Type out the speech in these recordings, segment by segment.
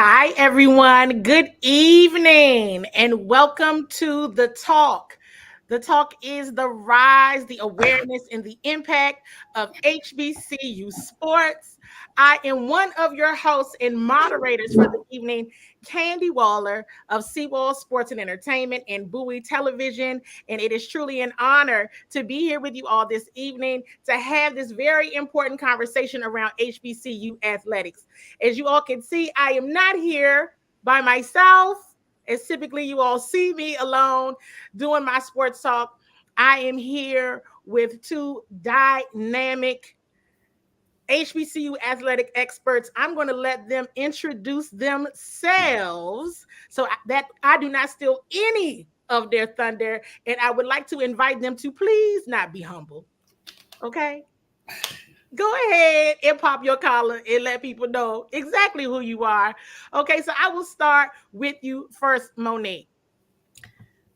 Hi, everyone. Good evening, and welcome to The Talk. The Talk is the rise, the awareness, and the impact of HBCU sports. I am one of your hosts and moderators for the evening, Candy Waller of Seawall Sports and Entertainment and Bowie Television. And it is truly an honor to be here with you all this evening to have this very important conversation around HBCU athletics. As you all can see, I am not here by myself, as typically you all see me alone doing my sports talk. I am here with two dynamic HBCU athletic experts. I'm going to let them introduce themselves so that I do not steal any of their thunder. And I would like to invite them to please not be humble. Okay? Go ahead and pop your collar and let people know exactly who you are. Okay, so I will start with you first, Monique.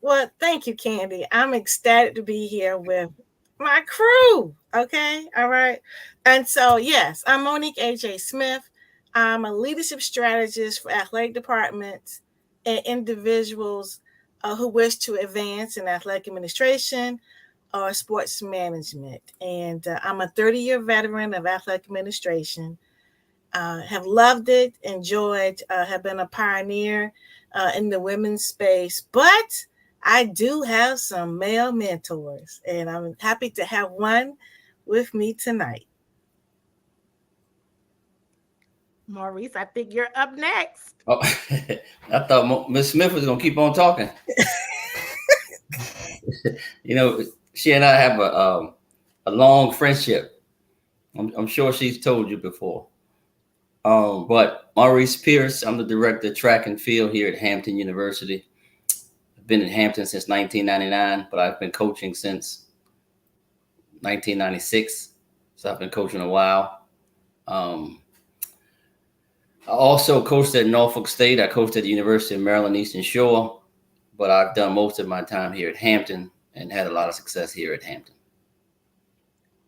Well, thank you, Candy. I'm ecstatic to be here with my crew. Okay, all right. And so, yes, I'm Monique A.J. Smith. I'm a leadership strategist for athletic departments and individuals who wish to advance in athletic administration or sports management. And I'm a 30-year veteran of athletic administration. Have loved it, enjoyed, have been a pioneer in the women's space, but I do have some male mentors, and I'm happy to have one with me tonight. Maurice, I think you're up next. Oh, I thought Miss Smith was gonna keep on talking. She and I have a long friendship. I'm sure she's told you before. But Maurice Pierce, I'm the director of track and field here at Hampton University. I've been in Hampton since 1999, but I've been coaching since 1996. So I've been coaching a while. I also coached at Norfolk State. I coached at the University of Maryland Eastern Shore, but I've done most of my time here at Hampton and had a lot of success here at Hampton.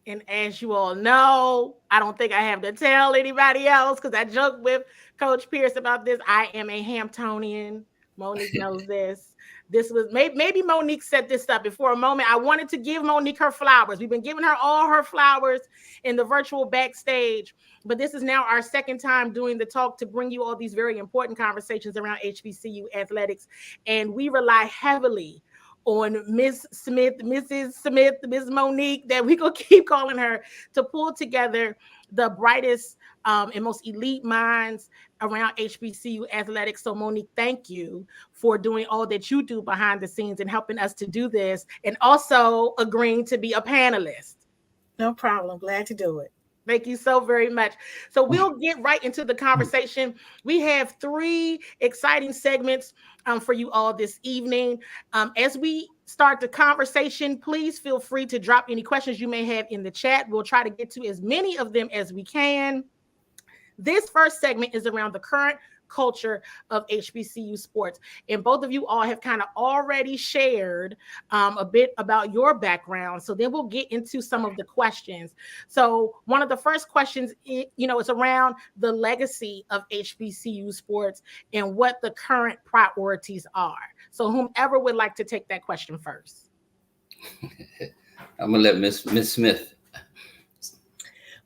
And as you all know, I don't think I have to tell anybody else because I joked with Coach Pierce about this. I am a Hamptonian. Monique knows this. This was maybe Monique set this up. Before a moment, I wanted to give Monique her flowers. We've been giving her all her flowers in the virtual backstage, but this is now our second time doing the talk to bring you all these very important conversations around HBCU athletics. And we rely heavily on Miss Smith, Mrs. Smith, Miss Monique, that we gonna keep calling her, to pull together the brightest and most elite minds around HBCU athletics. So Monique, thank you for doing all that you do behind the scenes and helping us to do this, and also agreeing to be a panelist. No problem. Glad to do it. Thank you so very much. So we'll get right into the conversation. We have three exciting segments for you all this evening. As we start the conversation, please feel free to drop any questions you may have in the chat. We'll try to get to as many of them as we can. This first segment is around the current culture of HBCU sports. And both of you all have kind of already shared a bit about your background. So then we'll get into some of the questions. So one of the first questions, is around the legacy of HBCU sports and what the current priorities are. So whomever would like to take that question first. I'm gonna let Miss Smith.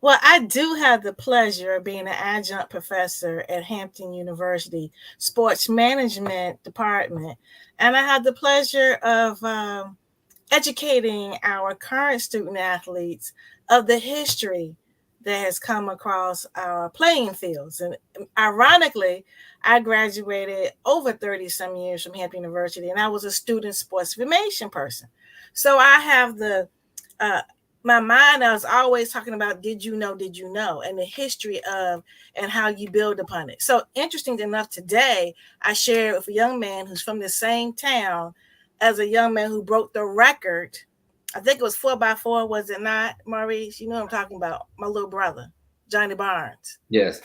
Well, I do have the pleasure of being an adjunct professor at Hampton University Sports Management Department. And I have the pleasure of educating our current student athletes of the history that has come across our playing fields. And ironically, I graduated over 30 some years from Hampton University, and I was a student sports information person. So I have my mind, I was always talking about did you know, and the history of and how you build upon it. So interesting enough, today I shared with a young man who's from the same town as a young man who broke the record. I think it was 4x4, was it not, Maurice? You know what I'm talking about. My little brother, Johnny Barnes. Yes.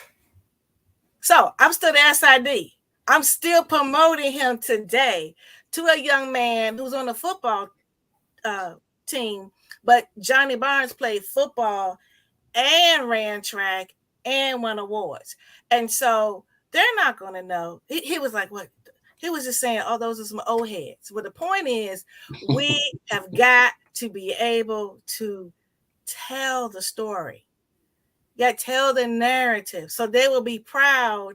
So I'm still the SID. I'm still promoting him today to a young man who's on the football team. But Johnny Barnes played football and ran track and won awards. And so they're not going to know. He was like, what? He was just saying, oh, those are some old heads. But the point is, we have got to be able to tell the story. Yeah, tell the narrative. So they will be proud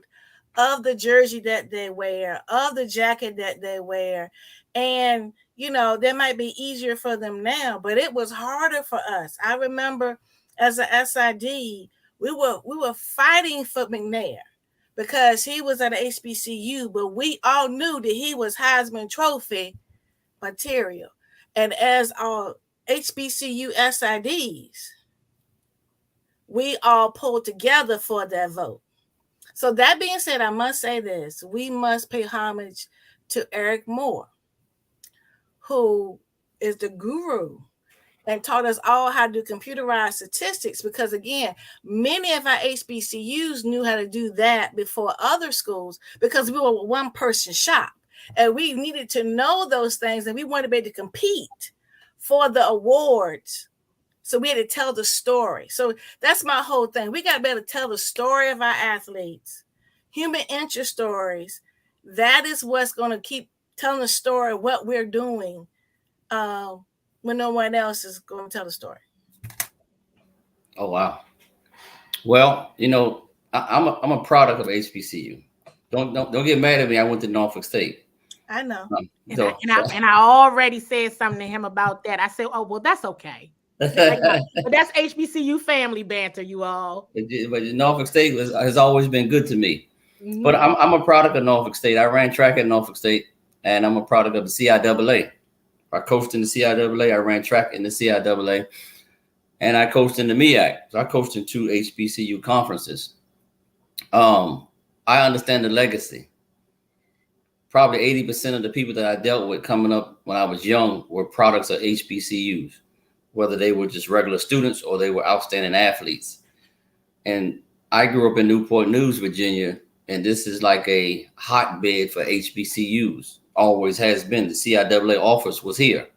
of the jersey that they wear, of the jacket that they wear. And, that might be easier for them now, but it was harder for us. I remember as a SID, we were fighting for McNair because he was at HBCU, but we all knew that he was Heisman Trophy material. And as our HBCU SIDs, we all pulled together for that vote. So that being said, I must say this. We must pay homage to Eric Moore, who is the guru and taught us all how to do computerized statistics, because again, many of our HBCUs knew how to do that before other schools because we were one person shop and we needed to know those things and we wanted to be able to compete for the awards. So we had to tell the story. So that's my whole thing. We got to be able to tell the story of our athletes, human interest stories. That is what's going to keep telling the story of what we're doing when no one else is going to tell the story. Oh, wow. Well, I'm a product of HBCU. Don't get mad at me. I went to Norfolk State. I know. And I already said something to him about that. I said, oh, well, that's okay. But that's HBCU family banter, you all. But Norfolk State has always been good to me. Mm-hmm. But I'm a product of Norfolk State. I ran track at Norfolk State, and I'm a product of the CIAA. I coached in the CIAA. I ran track in the CIAA, and I coached in the MEAC. So I coached in 2 HBCU conferences. I understand the legacy. Probably 80% of the people that I dealt with coming up when I was young were products of HBCUs, whether they were just regular students or they were outstanding athletes. And I grew up in Newport News, Virginia, and this is like a hotbed for HBCUs. Always has been. The CIAA office was here.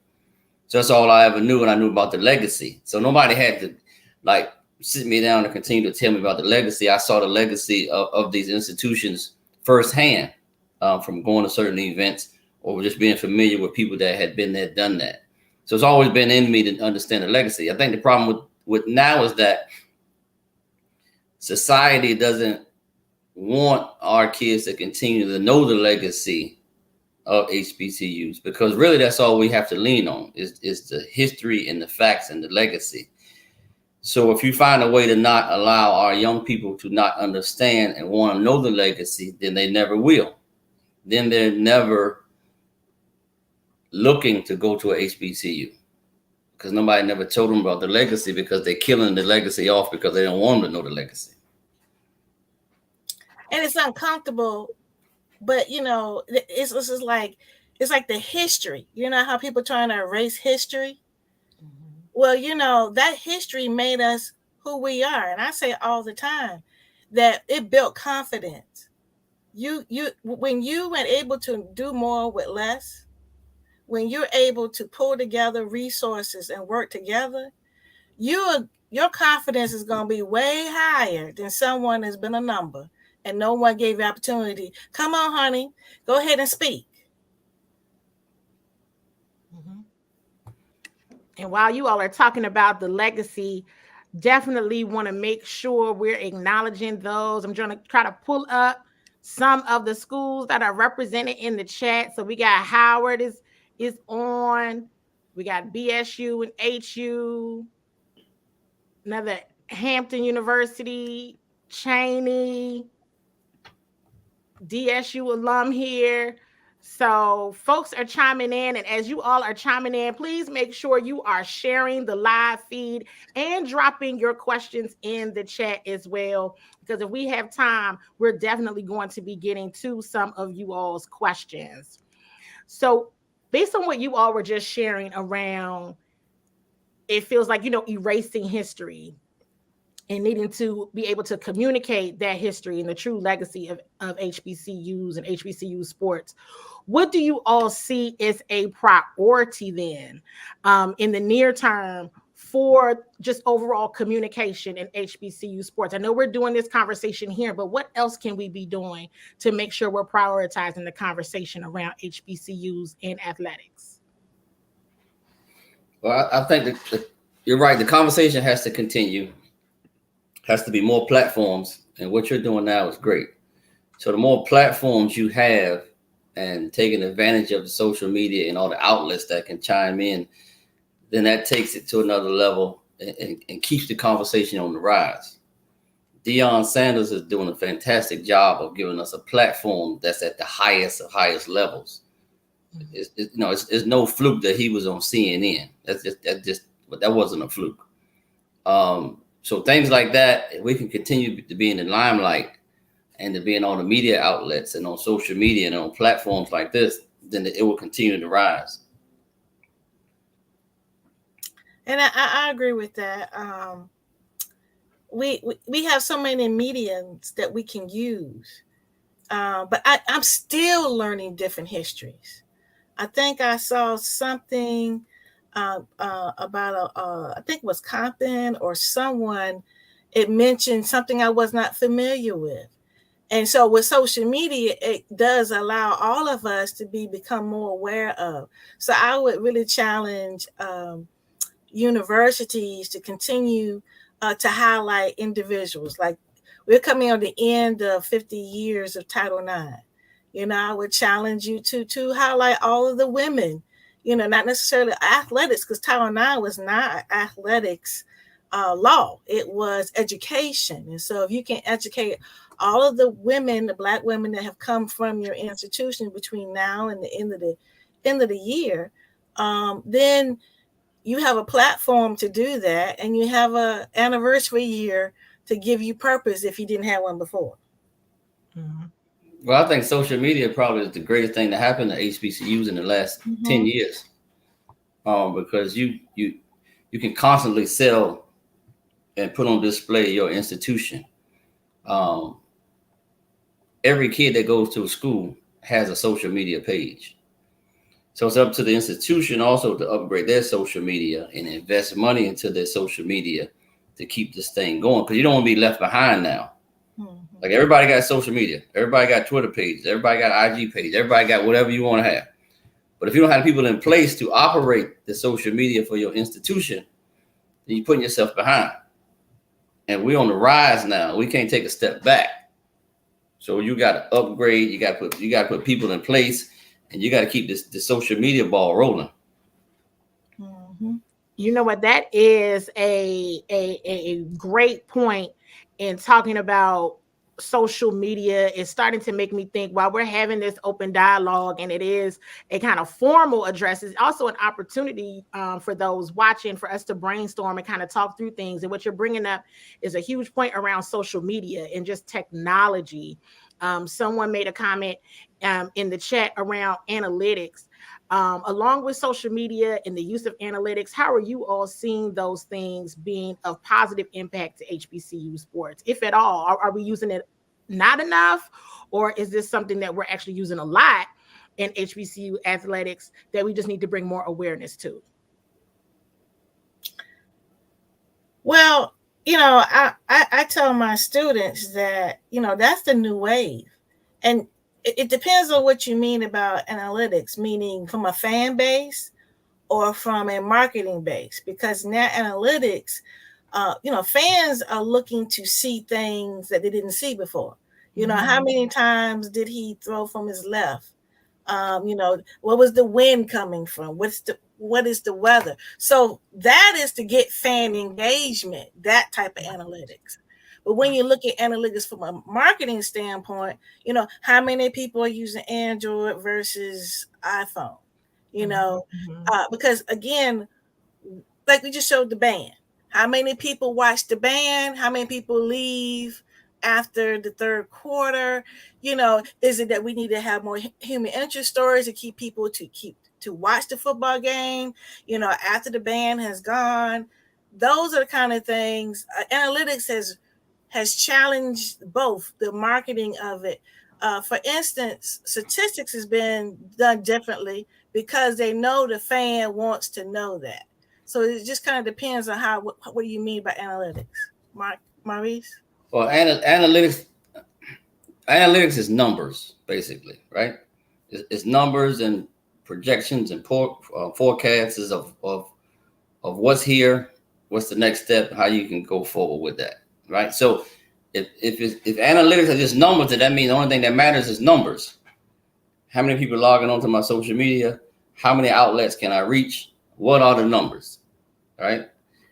So that's all I ever knew, and I knew about the legacy. So nobody had to sit me down and continue to tell me about the legacy. I saw the legacy of these institutions firsthand from going to certain events or just being familiar with people that had been there, done that. So it's always been in me to understand the legacy. I think the problem with now is that society doesn't want our kids to continue to know the legacy of HBCUs, because really that's all we have to lean on is the history and the facts and the legacy. So if you find a way to not allow our young people to not understand and want to know the legacy, then they never will. Then they're never looking to go to a HBCU because nobody never told them about the legacy, because they're killing the legacy off because they don't want them to know the legacy. And it's uncomfortable, but it's like the history. You know how people trying to erase history? Mm-hmm. Well, that history made us who we are. And I say all the time that it built confidence. When you were able to do more with less, when you're able to pull together resources and work together, your confidence is going to be way higher than someone that's been a number and no one gave you opportunity. Come on, honey, go ahead and speak. Mm-hmm. And while you all are talking about the legacy, definitely want to make sure we're acknowledging those. I'm trying to try to pull up some of the schools that are represented in the chat. So we got Howard is on. We got BSU and HU. Another Hampton University, Cheney, DSU alum here. So folks are chiming in, and as you all are chiming in, please make sure you are sharing the live feed and dropping your questions in the chat as well, because if we have time, we're definitely going to be getting to some of you all's questions. So based on what you all were just sharing around, it feels like, erasing history and needing to be able to communicate that history and the true legacy of HBCUs and HBCU sports. What do you all see as a priority then in the near term for just overall communication in HBCU sports? I know we're doing this conversation here, but what else can we be doing to make sure we're prioritizing the conversation around HBCUs and athletics? Well, I think that you're right. The conversation has to continue. Has to be more platforms, and what you're doing now is great. So the more platforms you have, and taking advantage of the social media and all the outlets that can chime in, then that takes it to another level and keeps the conversation on the rise. Deion Sanders is doing a fantastic job of giving us a platform that's at the highest of highest levels. It's no fluke that he was on CNN. That wasn't a fluke. So things like that, if we can continue to be in the limelight and to being on the media outlets and on social media and on platforms like this, then it will continue to rise. And I agree with that. We have so many mediums that we can use, but I'm still learning different histories. I think I saw something about I think it was Compton or someone. It mentioned something I was not familiar with. And so with social media, it does allow all of us to become more aware of. So I would really challenge universities to continue to highlight individuals. Like, we're coming on the end of 50 years of Title IX. I would challenge you to highlight all of the women, not necessarily athletics, because Title IX was not athletics law. It was education. And so if you can educate all of the women, the Black women that have come from your institution between now and the end of the year, then you have a platform to do that, and you have an anniversary year to give you purpose if you didn't have one before. Mm-hmm. Well, I think social media probably is the greatest thing that happened to HBCUs in the last 10 years, because you can constantly sell and put on display your institution. Every kid that goes to a school has a social media page. So it's up to the institution also to upgrade their social media and invest money into their social media to keep this thing going, because you don't want to be left behind now. Like, everybody got social media. Everybody got Twitter pages. Everybody got IG page. Everybody got whatever you want to have. But if you don't have people in place to operate the social media for your institution, then you're putting yourself behind. And we're on the rise now. We can't take a step back. So you got to upgrade. You got to put people in place, and you got to keep the social media ball rolling. Mm-hmm. You know what? That is a great point in talking about social media. Is starting to make me think, while we're having this open dialogue and it is a kind of formal address, it's also an opportunity for those watching, for us to brainstorm and kind of talk through things. And what you're bringing up is a huge point around social media and just technology. Someone made a comment in the chat around analytics. Along with social media and the use of analytics, how are you all seeing those things being of positive impact to HBCU sports, if at all? Are we using it not enough, or is this something that we're actually using a lot in HBCU athletics that we just need to bring more awareness to? Well, I tell my students that, that's the new wave. And it depends on what you mean about analytics, meaning from a fan base or from a marketing base, because now analytics, fans are looking to see things that they didn't see before. How many times did he throw from his left? What was the wind coming from? What is the weather? So that is to get fan engagement, that type of analytics. But when you look at analytics from a marketing standpoint, how many people are using Android versus iPhone? Because again, like we just showed the band. How many people watch the band? How many people leave after the third quarter? Is it that we need to have more human interest stories to keep people to watch the football game, after the band has gone? Those are the kind of things. Analytics has challenged both the marketing of it. For instance, statistics has been done differently because they know the fan wants to know that. So it just kind of depends on what do you mean by analytics, Maurice? Well, analytics is numbers, basically, right? It's numbers and projections and forecasts of what's here, what's the next step, how you can go forward with that, right? So if analytics are just numbers, then that means the only thing that matters is numbers. How many people logging onto my social media? How many outlets can I reach? What are the numbers, right?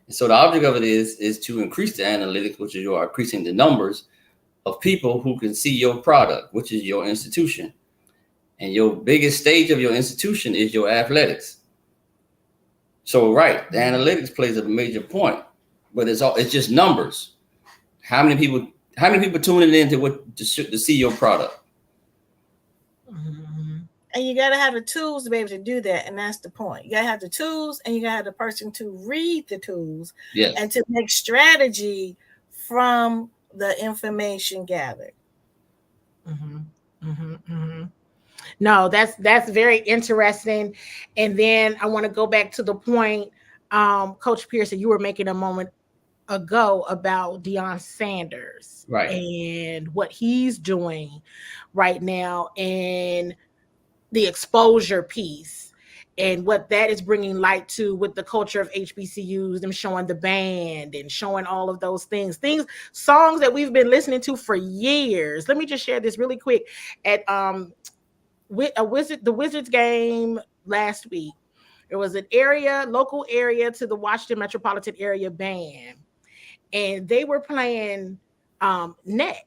And so the object of it is to increase the analytics, which is you are increasing the numbers of people who can see your product, which is your institution. And your biggest stage of your institution is your athletics. So, right, the analytics plays a major point, but it's just numbers. How many people tuning in to see your product? Mm-hmm. And you got to have the tools to be able to do that, and that's the point. You got to have the tools, and you got to have the person to read the tools, yes, and to make strategy from the information gathered. Mm-hmm. Mm-hmm. Mm-hmm. No, that's very interesting. And then I want to go back to the point, Coach Pearson, you were making a moment ago about Deion Sanders, right, and what he's doing right now, and the exposure piece, and what that is bringing light to with the culture of HBCUs, them showing the band and showing all of those songs that we've been listening to for years. Let me just share this really quick. At the Wizards game last week, there was an local area to the Washington metropolitan area band, and they were playing Neck.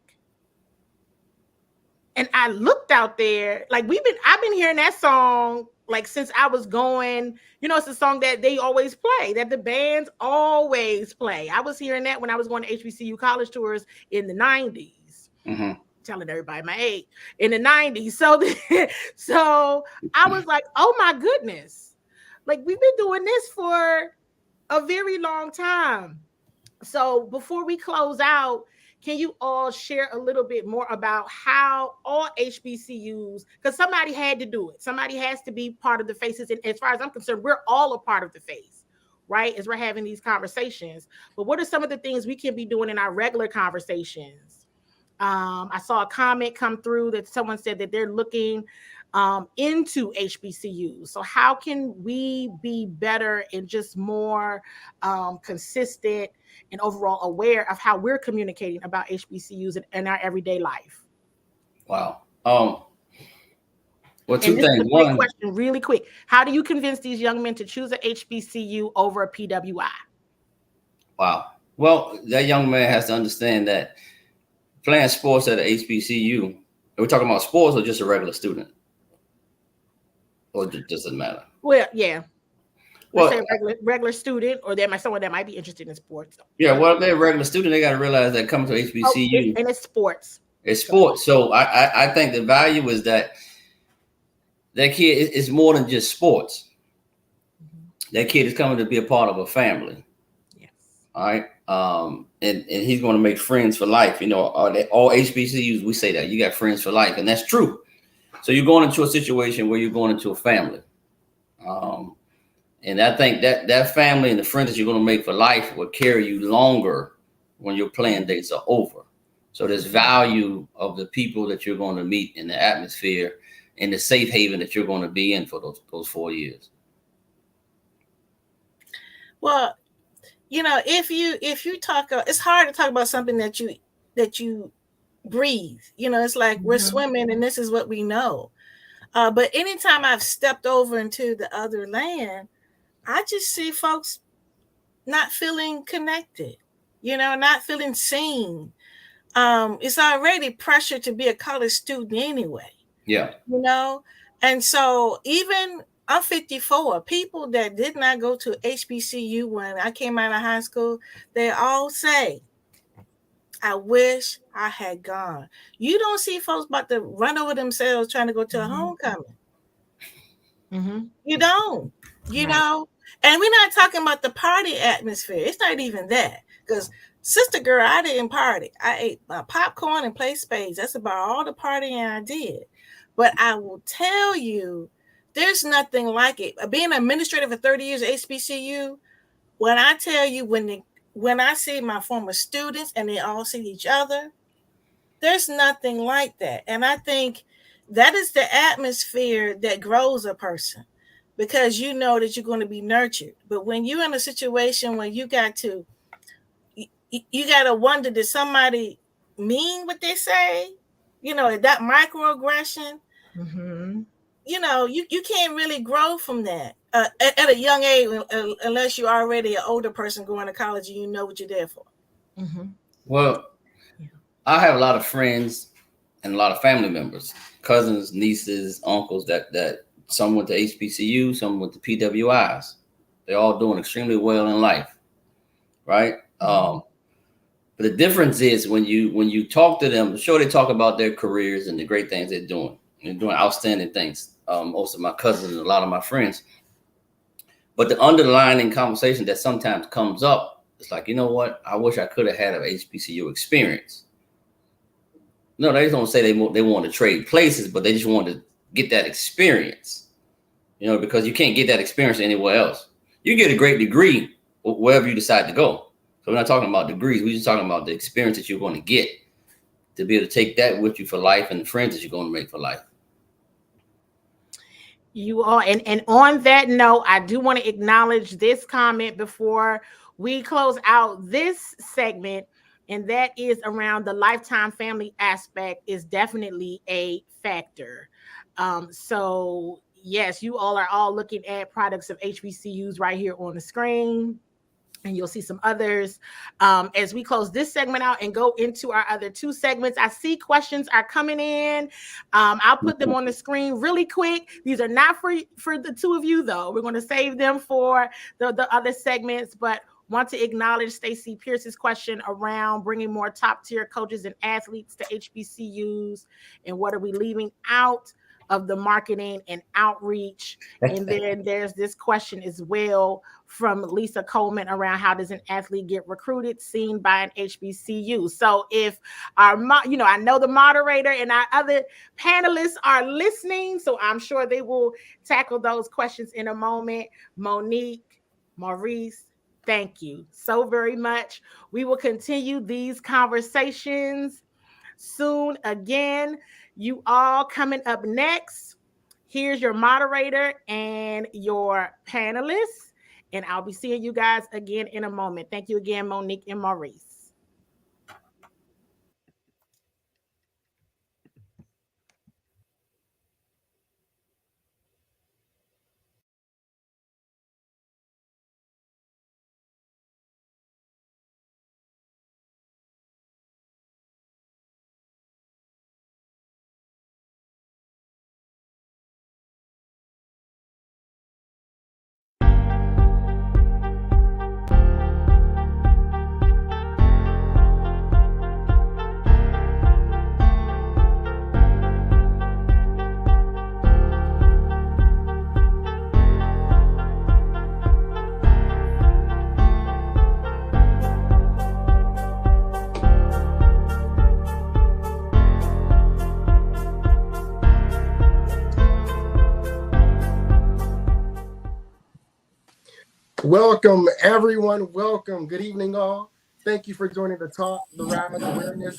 And I looked out there, like I've been hearing that song like since I was going, it's a song that they always play, that the bands always play. I was hearing that when I was going to HBCU college tours in the 90s. mm-hmm. Telling everybody my age, in the 90s. So I was like, oh my goodness, like we've been doing this for a very long time. So before we close out, can you all share a little bit more about how all HBCUs, because somebody had to do it. Somebody has to be part of the faces. And as far as I'm concerned, we're all a part of the face, right? As we're having these conversations. But what are some of the things we can be doing in our regular conversations? I saw a comment come through that someone said that they're looking into HBCUs. So how can we be better and just more consistent and overall aware of how we're communicating about HBCUs in our everyday life? Wow. Well, two and this things. is a great question, really quick. How do you convince these young men to choose a HBCU over a PWI? Wow. Well, that young man has to understand that playing sports at an HBCU, are we talking about sports or just a regular student? Or it just doesn't matter? Well, yeah. Well, say regular student, or someone that might be interested in sports. Yeah, well, if they're a regular student, they got to realize that coming to HBCU, and it's sports. It's sports. So I think the value is that kid is more than just sports. Mm-hmm. That kid is coming to be a part of a family. Yes. All right. And he's going to make friends for life. All HBCUs, we say that you got friends for life, and that's true. So you're going into a situation where you're going into a family. And I think that family and the friends that you're going to make for life will carry you longer when your playing dates are over. So there's value of the people that you're going to meet in the atmosphere and the safe haven that you're going to be in for those 4 years. Well, if you talk, it's hard to talk about something that you breathe. It's like we're swimming and this is what we know. But anytime I've stepped over into the other land, I just see folks not feeling connected, not feeling seen. It's already pressure to be a college student anyway. Yeah. And so even I'm 54, people that did not go to HBCU when I came out of high school, they all say, I wish I had gone. You don't see folks about to run over themselves trying to go to a homecoming. Mm-hmm. You don't, know, and we're not talking about the party atmosphere. It's not even that, because sister girl, I didn't party. I ate my popcorn and played spades. That's about all the partying I did. But I will tell you, there's nothing like it. Being an administrator for 30 years at HBCU, when I tell you, when I see my former students and they all see each other, there's nothing like that. And I think that is the atmosphere that grows a person, because you know that you're going to be nurtured. But when you're in a situation where you got to wonder, did somebody mean what they say? That microaggression, Mm-hmm. you can't really grow from that at a young age, unless you're already an older person going to college and you know what you're there for. Mm-hmm. Well, I have a lot of friends and a lot of family members, cousins, nieces, uncles that some went to HBCU, some went to PWIs. They're all doing extremely well in life, right? But the difference is when you talk to them, sure, they talk about their careers and the great things they're doing. They're doing outstanding things. Most of my cousins and a lot of my friends. But the underlying conversation that sometimes comes up, it's like, you know what? I wish I could have had an HBCU experience. No, they don't say they want to trade places, but they just want to get that experience. Because you can't get that experience anywhere else. You get a great degree wherever you decide to go. So we're not talking about degrees. We're just talking about the experience that you're going to get to be able to take that with you for life and the friends that you're going to make for life. You all, and on that note, I do want to acknowledge this comment before we close out this segment, and that is around the lifetime family aspect is definitely a factor. So yes, you all are all looking at products of HBCUs right here on the screen. And you'll see some others as we close this segment out and go into our other two segments. I see questions are coming in. I'll put them on the screen really quick. These are not for the two of you, though. We're going to save them for the other segments, but want to acknowledge Stacey Pierce's question around bringing more top-tier coaches and athletes to HBCUs, and what are we leaving out of the marketing and outreach. And then there's this question as well from Lisa Coleman around how does an athlete get recruited, seen by an HBCU. So if I know the moderator and our other panelists are listening, so I'm sure they will tackle those questions in a moment. Monique, Maurice, thank you so very much. We will continue these conversations soon. Again, you all coming up next. Here's your moderator and your panelists, and I'll be seeing you guys again in a moment. Thank you again, Monique and Maurice. Welcome, everyone. Welcome. Good evening, all. Thank you for joining the talk, the Rise, Awareness,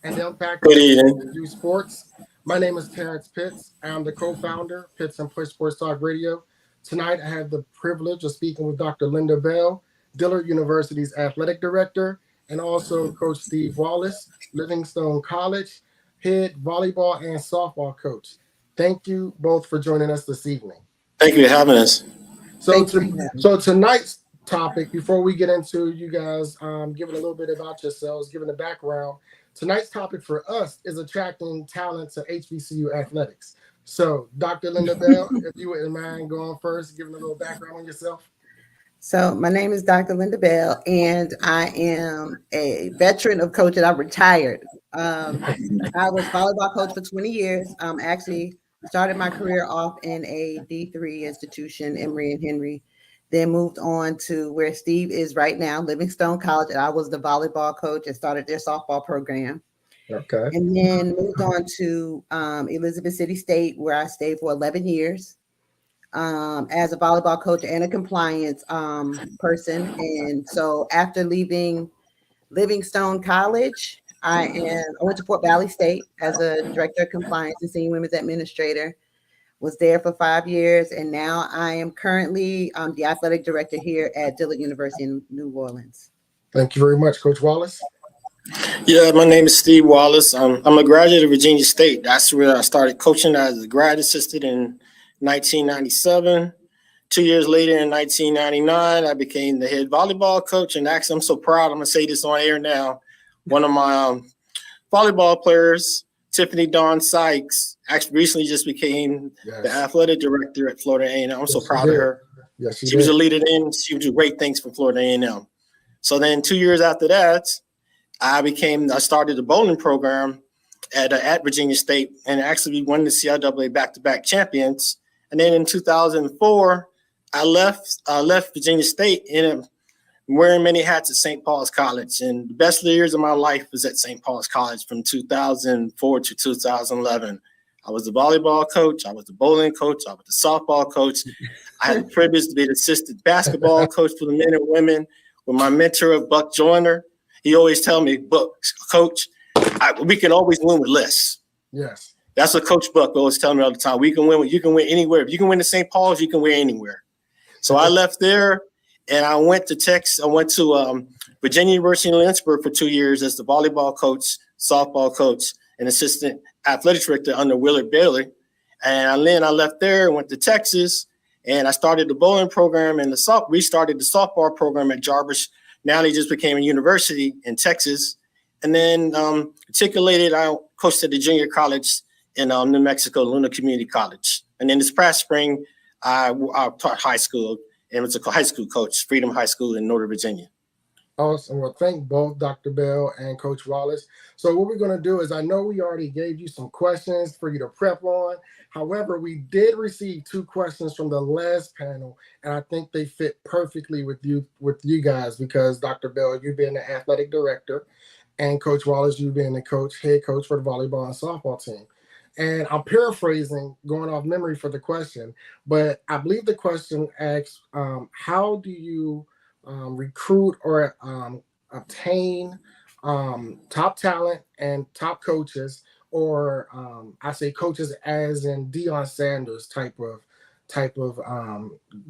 and the Impact of HBCU Sports. My name is Terrence Pitts. I'm the co-founder, Pitts and Push Sports Talk Radio. Tonight, I have the privilege of speaking with Dr. Linda Bell, Dillard University's athletic director, and also Coach Steve Wallace, Livingstone College, head volleyball and softball coach. Thank you both for joining us this evening. Thank you for having us. So tonight's topic, before we get into you guys giving a little bit about yourselves, giving the background, tonight's topic for us is attracting talent to HBCU athletics. So, Dr. Linda Bell, if you wouldn't mind going first, giving a little background on yourself. So my name is Dr. Linda Bell, and I am a veteran of coaching. I'm retired. I was volleyball coach for 20 years. Actually started my career off in a D3 institution, Emory and Henry, then moved on to where Steve is right now, Livingstone College, and I was the volleyball coach and started their softball program. Okay. And then moved on to Elizabeth City State, where I stayed for 11 years. as a volleyball coach and a compliance person. And so after leaving Livingstone College, I went to Fort Valley State as a director of compliance and senior women's administrator. Was there for 5 years, and now I am currently the athletic director here at Dillard University in New Orleans. Thank you very much, Coach Wallace. Yeah, my name is Steve Wallace. I'm a graduate of Virginia State. That's where I started coaching as a grad assistant in 1997. 2 years later, in 1999, I became the head volleyball coach. And actually, I'm so proud. I'm going to say this on air now. One of my volleyball players, Tiffany Dawn Sykes, actually recently just became the athletic director at Florida A&M. I'm so proud of her. Yes, she was a leader then. She would do great things for Florida A&M. So then 2 years after that, I started the bowling program at Virginia State, and actually we won the CIAA back-to-back champions. And then in 2004, I left Virginia State and wearing many hats at St. Paul's College. And the best years of my life was at St. Paul's College from 2004 to 2011. I was the volleyball coach. I was the bowling coach. I was the softball coach. I had the privilege to be the assistant basketball coach for the men and women with my mentor, Buck Joyner. He always tell me, Buck, coach, we can always win with less. Yes. That's what Coach Buck always tells me all the time. You can win anywhere. If you can win at St. Paul's, you can win anywhere. So I left there and I went to Texas. I went to Virginia University in Lynchburg for 2 years as the volleyball coach, softball coach, and assistant athletic director under Willard Bailey. And then I left there and went to Texas, and I started the bowling program and restarted the softball program at Jarvis. Now they just became a university in Texas. And then I coached at the junior college in New Mexico, Luna Community College. And then this past spring, I taught high school and was a high school coach, Freedom High School in Northern Virginia. Awesome. Well, thank both Dr. Bell and Coach Wallace. So what we're going to do is, I know we already gave you some questions for you to prep on. However, we did receive 2 questions from the last panel, and I think they fit perfectly with you guys, because Dr. Bell, you've been the athletic director, and Coach Wallace, you've been the head coach for the volleyball and softball team. And I'm paraphrasing, going off memory for the question, but I believe the question asks, how do you recruit or obtain top talent and top coaches, or I say coaches as in Deion Sanders type of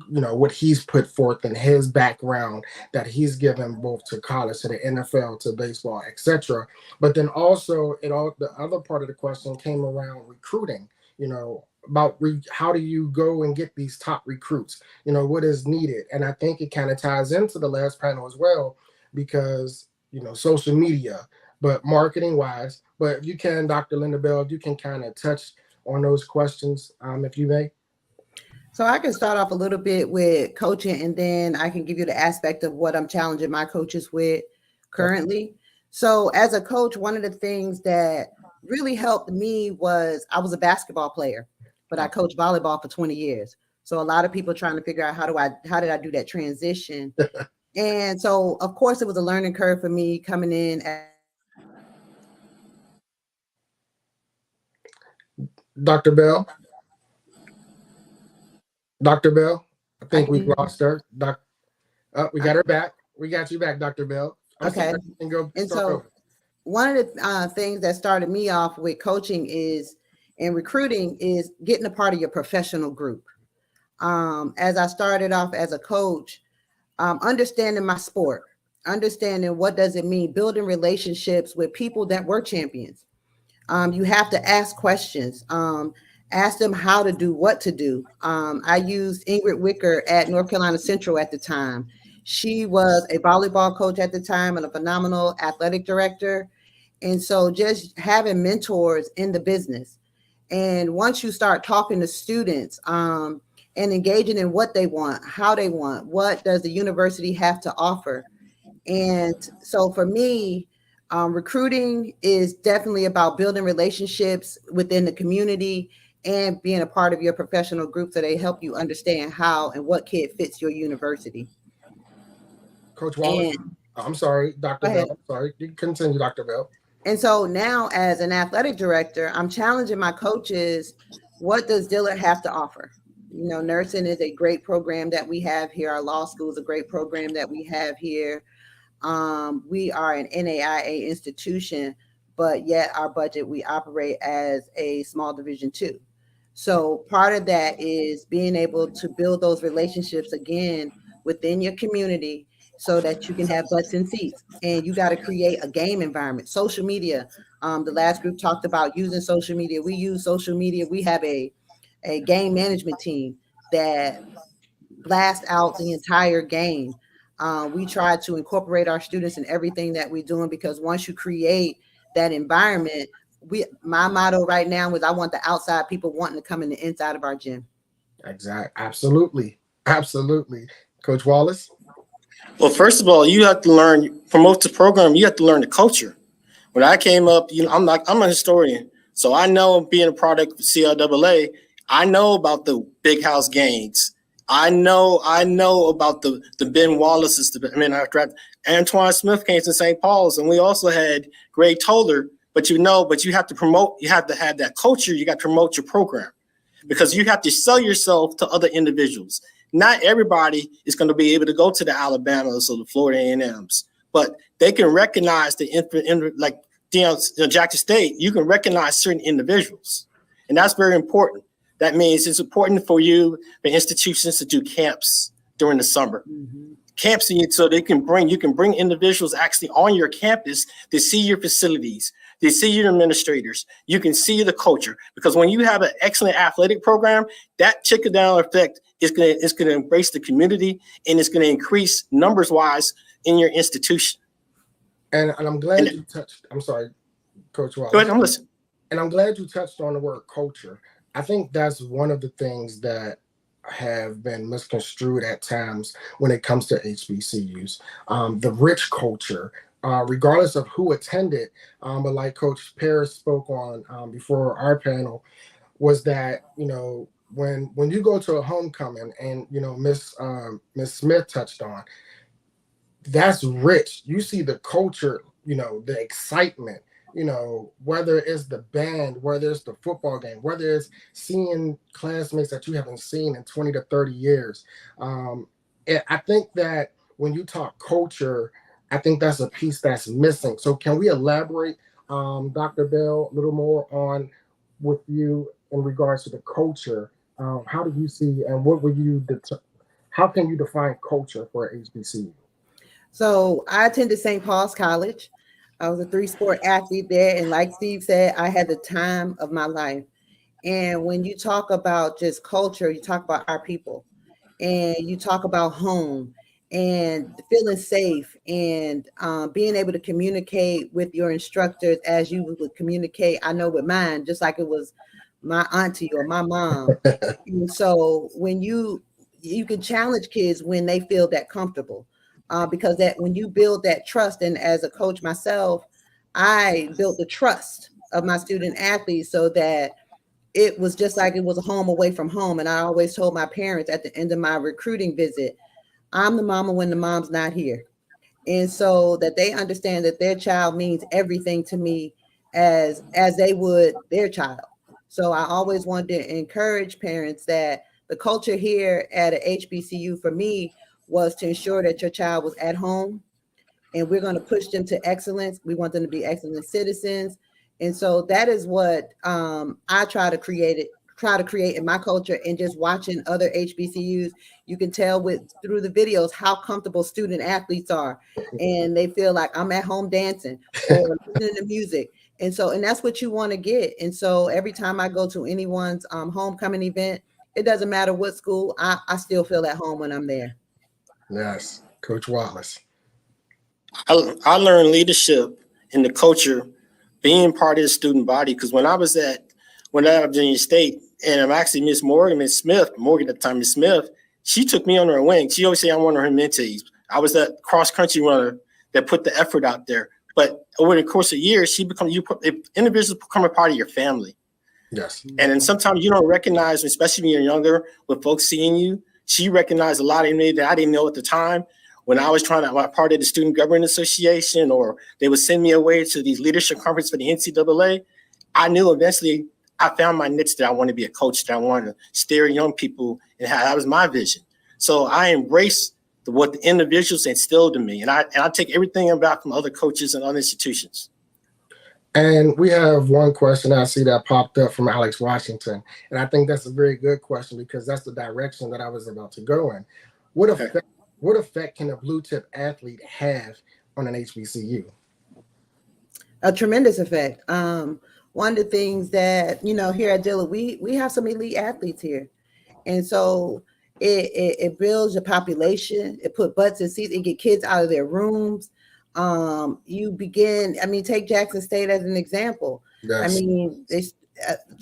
what he's put forth in his background that he's given both to college, to the NFL, to baseball, etc. But then also the other part of the question came around recruiting, about how do you go and get these top recruits, what is needed. And I think it kind of ties into the last panel as well, because social media, but marketing wise. But if you can, Dr. Linda Bell, if you can kind of touch on those questions, if you may. So I can start off a little bit with coaching, and then I can give you the aspect of what I'm challenging my coaches with currently. So as a coach, one of the things that really helped me was I was a basketball player, but I coached volleyball for 20 years. So a lot of people trying to figure out how did I do that transition? And so, of course, it was a learning curve for me coming in. Dr. Bell, I think we lost her. We got her back. We got you back, Dr. Bell. Okay. And so one of the things that started me off with coaching and recruiting is getting a part of your professional group. As I started off as a coach, understanding my sport, understanding what does it mean, building relationships with people that were champions. You have to ask questions, ask them how to do, what to do. I used Ingrid Wicker at North Carolina Central at the time. She was a volleyball coach at the time and a phenomenal athletic director. And so just having mentors in the business. And once you start talking to students and engaging in what they want, how they want, what does the university have to offer? And so for me, recruiting is definitely about building relationships within the community and being a part of your professional group so they help you understand how and what kid fits your university. Coach Wallace, I'm sorry, Dr. Bell. I'm sorry. You can continue, Dr. Bell. And so now as an athletic director, I'm challenging my coaches, what does Dillard have to offer? Nursing is a great program that we have here. Our law school is a great program that we have here. We are an NAIA institution, but yet our budget, we operate as a small division 2. So part of that is being able to build those relationships again within your community so that you can have butts and seats. And you got to create a game environment. Social media, the last group talked about using social media. We use social media. We have a game management team that blast out the entire game. We try to incorporate our students in everything that we're doing, because once you create that environment, my motto right now is I want the outside people wanting to come in the inside of our gym. Exactly. Absolutely. Coach Wallace? Well, first of all, you have to learn, promote the program, you have to learn the culture. When I came up, I'm a historian. So I know, being a product of CLAA, I know about the big house gangs. I know about the Ben Wallace's. Antoine Smith came to St. Paul's, and we also had Greg Toller. But you have to promote, you have to have that culture, you got to promote your program, because you have to sell yourself to other individuals. Not everybody is going to be able to go to the Alabamas or the Florida A&Ms, but they can recognize like Jackson State, you can recognize certain individuals. And that's very important. That means it's important for institutions to do camps during the summer. Mm-hmm. Camps, so you can bring individuals actually on your campus to see your facilities, to see your administrators. You can see the culture, because when you have an excellent athletic program, that trickle-down effect is going to embrace the community, and it's going to increase numbers wise in your institution. And I'm glad you touched. I'm sorry, Coach Wallace. Go ahead, I'm listening. And I'm glad you touched on the word culture. I think that's one of the things that have been misconstrued at times when it comes to HBCUs. The rich culture, regardless of who attended, but like Coach Paris spoke on before our panel, was that, when you go to a homecoming, and Miss Smith touched on, that's rich. You see the culture, the excitement, whether it's the band, whether it's the football game, whether it's seeing classmates that you haven't seen in 20 to 30 years. I think that when you talk culture, I think that's a piece that's missing. So can we elaborate, Dr. Bell, a little more on with you in regards to the culture? How do you see, and what would you, how can you define culture for HBCU? So I attended St. Paul's College. I was a 3-sport athlete there. And like Steve said, I had the time of my life. And when you talk about just culture, you talk about our people, and you talk about home and feeling safe, and being able to communicate with your instructors as you would communicate, I know with mine, just like it was my auntie or my mom. And so when you can challenge kids when they feel that comfortable. Because that when you build that trust, and as a coach myself, I built the trust of my student athletes so that it was just like it was a home away from home. And I always told my parents at the end of my recruiting visit, I'm the mama when the mom's not here. And so that they understand that their child means everything to me as they would their child. So I always wanted to encourage parents that the culture here at a HBCU for me was to ensure that your child was at home, and we're going to push them to excellence. We want them to be excellent citizens. And so that is what I try to create in my culture. And just watching other HBCUs, you can tell through the videos how comfortable student athletes are, and they feel like I'm at home dancing or listening to music. And that's what you want to get. And so every time I go to anyone's homecoming event, it doesn't matter what school, I still feel at home when I'm there. Yes, Coach Wallace. I learned leadership in the culture, being part of the student body. Because when I was at Virginia State, and I'm actually Miss Morgan at the time, Miss Smith, she took me under her wing. She always said I'm one of her mentees. I was that cross country runner that put the effort out there. But over the course of years, individuals become a part of your family. Yes. And then sometimes you don't recognize, especially when you're younger, with folks seeing you. She recognized a lot in me that I didn't know at the time. When I was part of the Student Government Association, or they would send me away to these leadership conferences for the NCAA, I knew eventually I found my niche that I want to be a coach, that I want to steer young people, and that was my vision. So I embrace what the individuals instilled in me, and I take everything about from other coaches and other institutions. And we have one question I see that popped up from Alex Washington. And I think that's a very good question because that's the direction that I was about to go in. What effect can a blue chip athlete have on an HBCU? A tremendous effect. One of the things that, here at Dillard, we have some elite athletes here. And so it builds your population. It put butts in seats. It get kids out of their rooms. Take Jackson State as an example. Yes.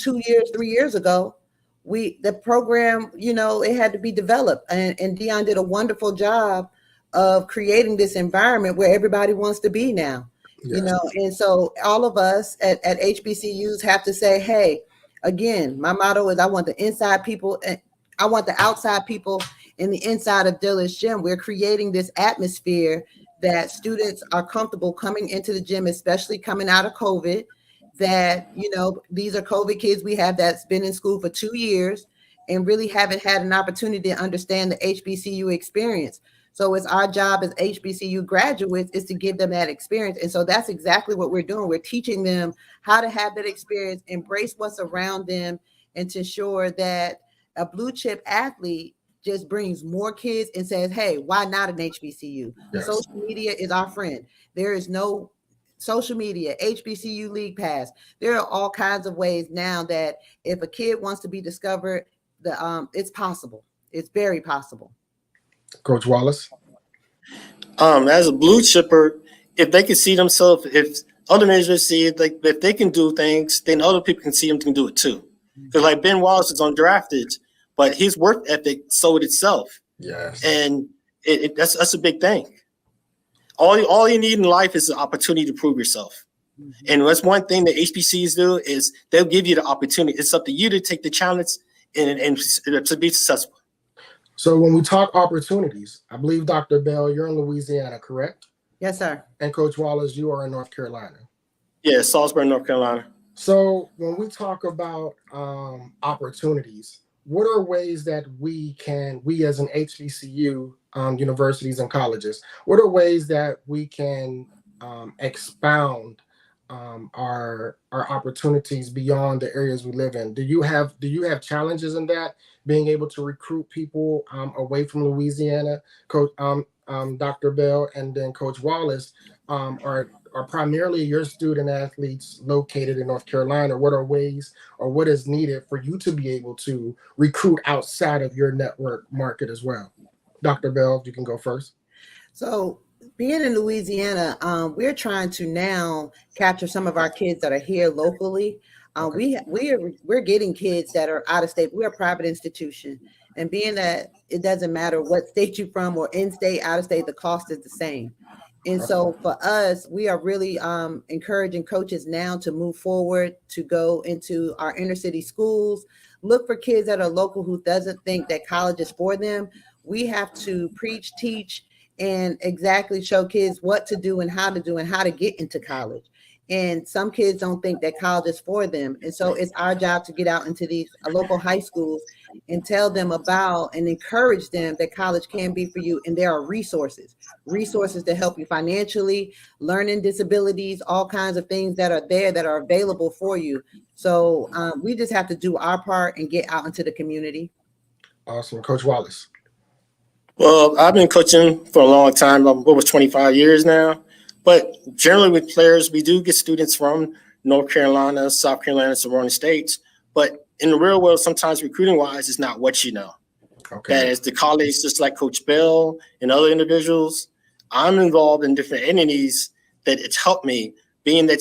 3 years ago, the program, it had to be developed, and Dion did a wonderful job of creating this environment where everybody wants to be now. Yes. And so all of us at HBCUs have to say, hey, again, my motto is I want the inside people and I want the outside people in the inside of Dillard's gym. We're creating this atmosphere that students are comfortable coming into the gym, especially coming out of COVID, that, these are COVID kids we have that's been in school for 2 years and really haven't had an opportunity to understand the HBCU experience. So it's our job as HBCU graduates is to give them that experience. And so that's exactly what we're doing. We're teaching them how to have that experience, embrace what's around them, and to ensure that a blue chip athlete just brings more kids and says, hey, why not an HBCU? Yes. Social media is our friend. There is no social media, HBCU League Pass. There are all kinds of ways now that if a kid wants to be discovered, it's possible. It's very possible. Coach Wallace? As a blue chipper, if they can see themselves, if other managers see it, like if they can do things, then other people can see them can do it too. Because like Ben Wallace is undrafted, but his work ethic sold itself. Yes. And that's a big thing. All you need in life is the opportunity to prove yourself. Mm-hmm. And that's one thing that HBCUs do is they'll give you the opportunity. It's up to you to take the challenge and to be successful. So when we talk opportunities, I believe, Dr. Bell, you're in Louisiana, correct? Yes, sir. And Coach Wallace, you are in North Carolina. Yeah, Salisbury, North Carolina. So when we talk about opportunities, what are ways that we as an HBCU, universities and colleges, what are ways that we can expound our opportunities beyond the areas we live in? Do you have challenges in that, being able to recruit people away from Louisiana? Coach Dr. Bell and then Coach Wallace, are primarily your student athletes located in North Carolina? What are ways or what is needed for you to be able to recruit outside of your network market as well? Dr. Bell, if you can go first. So being in Louisiana, we're trying to now capture some of our kids that are here locally. Okay. We're getting kids that are out of state. We're a private institution, and being that it doesn't matter what state you're from or in state, out of state, the cost is the same. And so for us, we are really encouraging coaches now to move forward, to go into our inner city schools, look for kids that are local who doesn't think that college is for them. We have to preach, teach, and exactly show kids what to do and how to get into college. And some kids don't think that college is for them. And so it's our job to get out into these local high schools and tell them about and encourage them that college can be for you. And there are resources to help you financially, learning disabilities, all kinds of things that are there that are available for you. So we just have to do our part and get out into the community. Awesome. Coach Wallace. Well, I've been coaching for a long time, over 25 years now. But generally with players, we do get students from North Carolina, South Carolina, surrounding states. But in the real world, sometimes recruiting-wise, it's not what you know. Okay. That is the colleagues, just like Coach Bell and other individuals, I'm involved in different entities that it's helped me, being that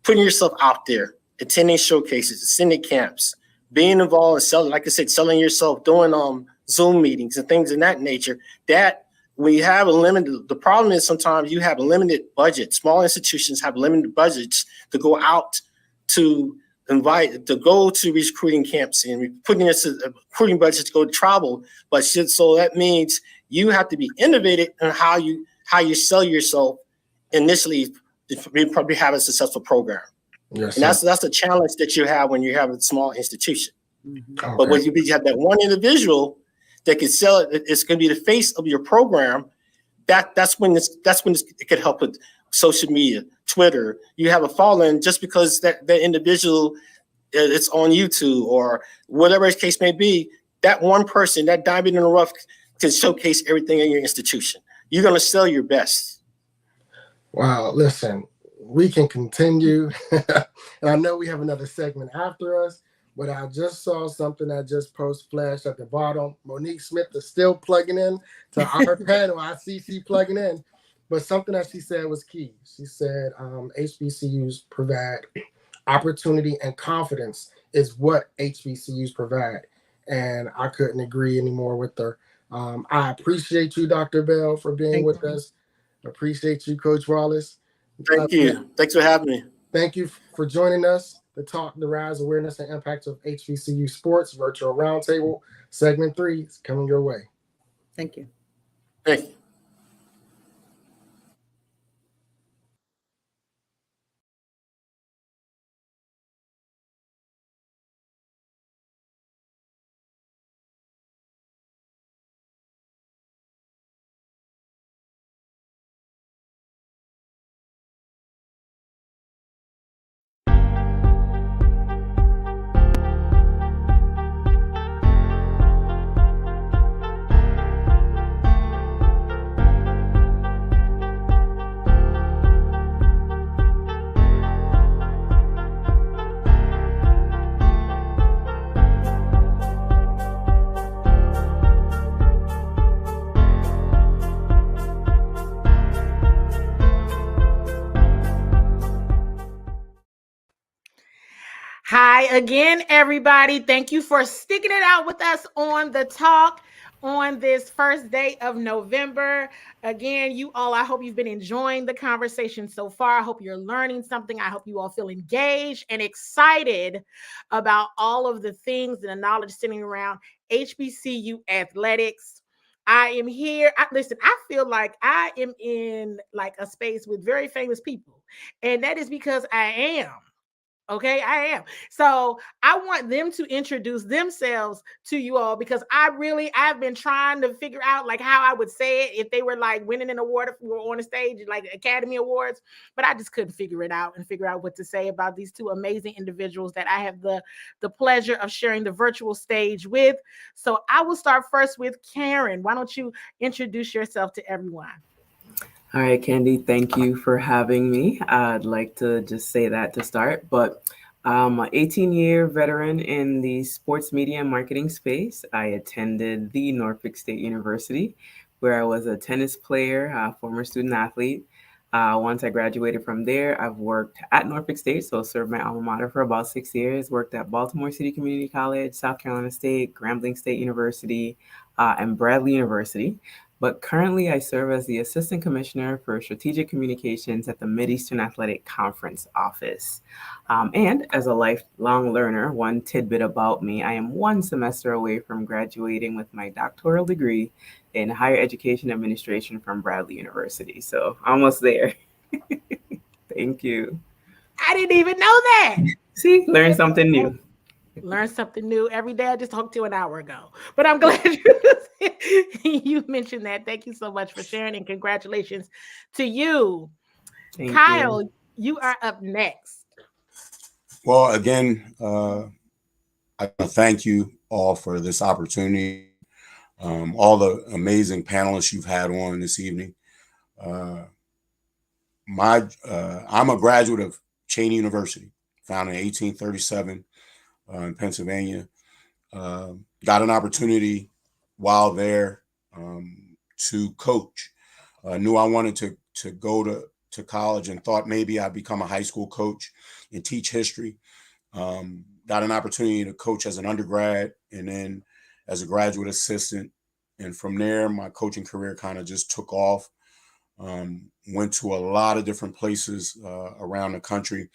putting yourself out there, attending showcases, attending camps, being involved in selling, like I said, selling yourself, doing Zoom meetings and things of that nature. That we have the problem is sometimes you have a limited budget. Small institutions have limited budgets to go out to go to recruiting camps and putting us recruiting budgets to go to travel. But so that means you have to be innovative in how you sell yourself initially to probably have a successful program. Yes, And that's the challenge that you have when you have a small institution. okay. But when you have that one individual that can sell it, it's going to be the face of your program. That's when it could help with social media, Twitter. You have a following just because that individual, it's on YouTube or whatever the case may be. That one person, that diamond in the rough, can showcase everything in your institution. You're going to sell your best. Wow, listen, we can continue. And I know we have another segment after us, but I just saw something that just flashed at the bottom. Monique Smith is still plugging in to our panel. I see she plugging in. But something that she said was key. She said HBCUs provide opportunity and confidence is what HBCUs provide. And I couldn't agree anymore with her. I appreciate you, Dr. Bell, for being with us. Appreciate you, Coach Wallace. Thank you. Thanks for having me. Thank you for joining us. The Rise, Awareness, and Impact of HBCU Sports Virtual Roundtable. Segment 3 is coming your way. Thank you. Thank you. Hi again, everybody. Thank you for sticking it out with us on the talk on this first day of November. Again, you all, I hope you've been enjoying the conversation so far. I hope you're learning something. I hope you all feel engaged and excited about all of the things and the knowledge sitting around HBCU athletics. I am here. Listen, I feel like I am in like a space with very famous people, and that is because I am. Okay, I am. So I want them to introduce themselves to you all because I've been trying to figure out like how I would say it if they were like winning an award, if we were on a stage, like Academy Awards, but I just couldn't figure it out and figure out what to say about these two amazing individuals that I have the pleasure of sharing the virtual stage with. So I will start first with Karen. Why don't you introduce yourself to everyone? All right, Candy, thank you for having me. I'd like to just say that to start, but I'm an 18-year veteran in the sports media and marketing space. I attended the Norfolk State University, where I was a tennis player, a former student athlete. Once I graduated from there, I've worked at Norfolk State, so served my alma mater for about 6 years, worked at Baltimore City Community College, South Carolina State, Grambling State University, and Bradley University. But currently, I serve as the Assistant Commissioner for Strategic Communications at the Mideastern Athletic Conference Office. And as a lifelong learner, one tidbit about me, I am one semester away from graduating with my doctoral degree in higher education administration from Bradley University. So almost there. Thank you. I didn't even know that. See, learn something new. Learn something new every day. I just talked to you an hour ago, but I'm glad you mentioned that. Thank you so much for sharing and congratulations to you. Thank Kyle, you. you are up next. Well, again, I thank you all for this opportunity. All the amazing panelists you've had on this evening. I'm a graduate of Cheney University, founded in 1837 in Pennsylvania. Got an opportunity while there to coach. Knew I wanted to go to college and thought maybe I'd become a high school coach and teach history. Got an opportunity to coach as an undergrad and then as a graduate assistant. And from there, my coaching career kind of just took off. Went to a lot of different places around the country.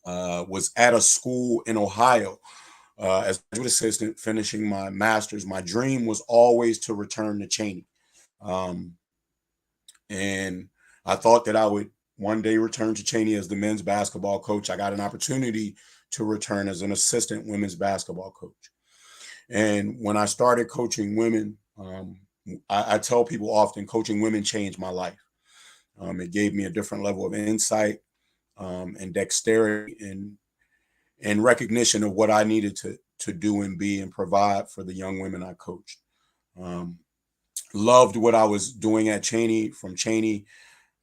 Was at a school in Ohio as a graduate assistant, finishing my master's. My dream was always to return to Cheney. And I thought that I would one day returned to Cheney as the men's basketball coach. I got an opportunity to return as an assistant women's basketball coach. And when I started coaching women, I tell people often coaching women changed my life. It gave me a different level of insight and dexterity and recognition of what I needed to do and be and provide for the young women I coached. Loved what I was doing at Cheney. From Cheney,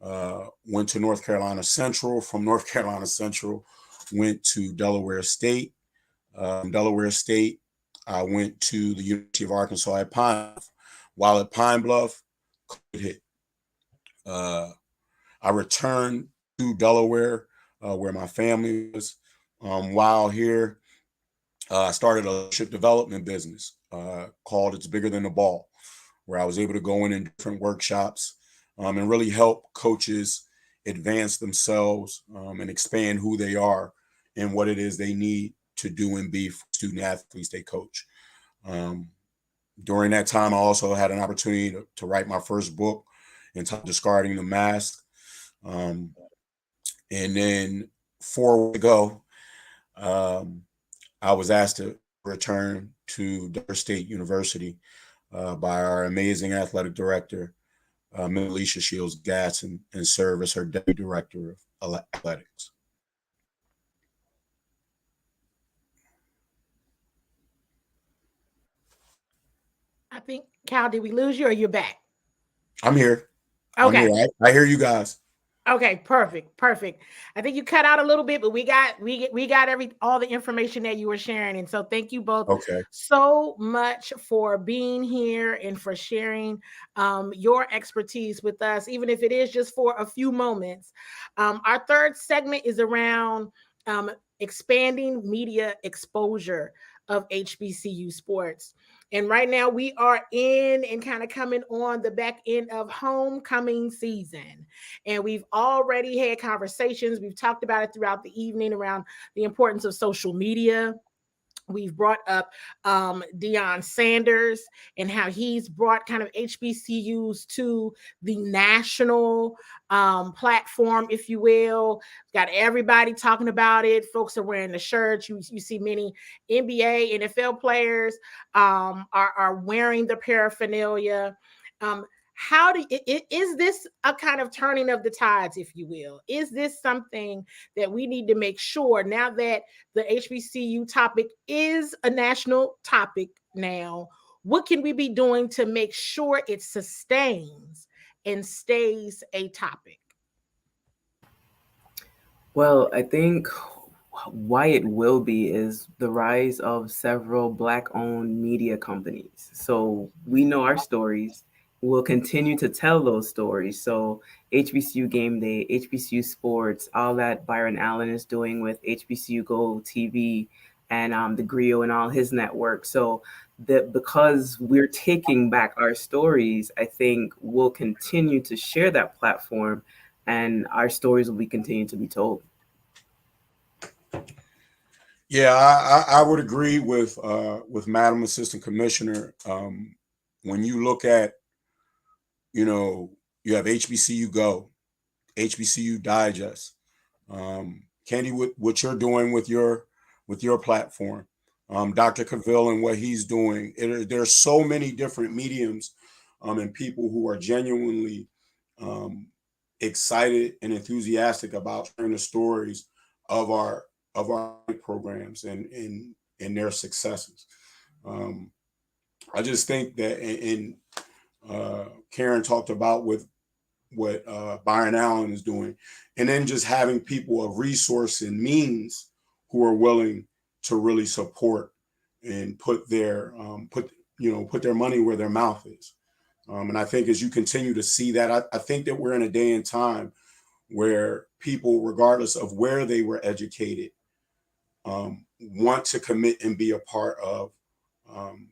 went to North Carolina Central. From North Carolina Central, went to Delaware State. Delaware State, I went to the University of Arkansas at Pine Bluff. While at Pine Bluff, COVID hit. I returned to Delaware, where my family was. While here, I started a leadership development business called It's Bigger Than the Ball, where I was able to go in different workshops and really help coaches advance themselves and expand who they are and what it is they need to do and be for student athletes they coach. During that time, I also had an opportunity to write my first book entitled Discarding the Mask. And then 4 weeks ago, I was asked to return to Delaware State University by our amazing athletic director, Ms. Alicia Shields Gatz, and serve as her deputy director of athletics. I think, Cal, did we lose you or you're back? I'm here. Okay. I'm here. I hear you guys. Okay, perfect. I think you cut out a little bit, but we got all the information that you were sharing. And so thank you both so much for being here and for sharing your expertise with us, even if it is just for a few moments. Our third segment is around expanding media exposure of HBCU sports. And right now we are in and kind of coming on the back end of homecoming season. And we've already had conversations. We've talked about it throughout the evening around the importance of social media. We've brought up Deion Sanders and how he's brought kind of HBCUs to the national platform, if you will. Got everybody talking about it. Folks are wearing the shirts. You see many NBA, NFL players are wearing the paraphernalia. Is this a kind of turning of the tides, if you will? Is this something that we need to make sure now that the HBCU topic is a national topic now? What can we be doing to make sure it sustains and stays a topic? Well, I think why it will be is the rise of several Black-owned media companies. So we know our stories. We'll continue to tell those stories. So HBCU Game Day, HBCU Sports, all that Byron Allen is doing with HBCU Go TV and the Griot and all his network. So that because we're taking back our stories, I think we'll continue to share that platform and our stories will be continued to be told. Yeah, I would agree with Madam Assistant Commissioner. When you look at, you have HBCU Go, HBCU Digest, Candy, what you're doing with your platform, Dr. Cavill and what he's doing. There's so many different mediums and people who are genuinely excited and enthusiastic about sharing the stories of our programs and their successes. I just think that, and Karen talked about with what Byron Allen is doing, and then just having people of resource and means who are willing to really support and put their money where their mouth is. And I think as you continue to see that, I think that we're in a day and time where people, regardless of where they were educated, want to commit and be a part of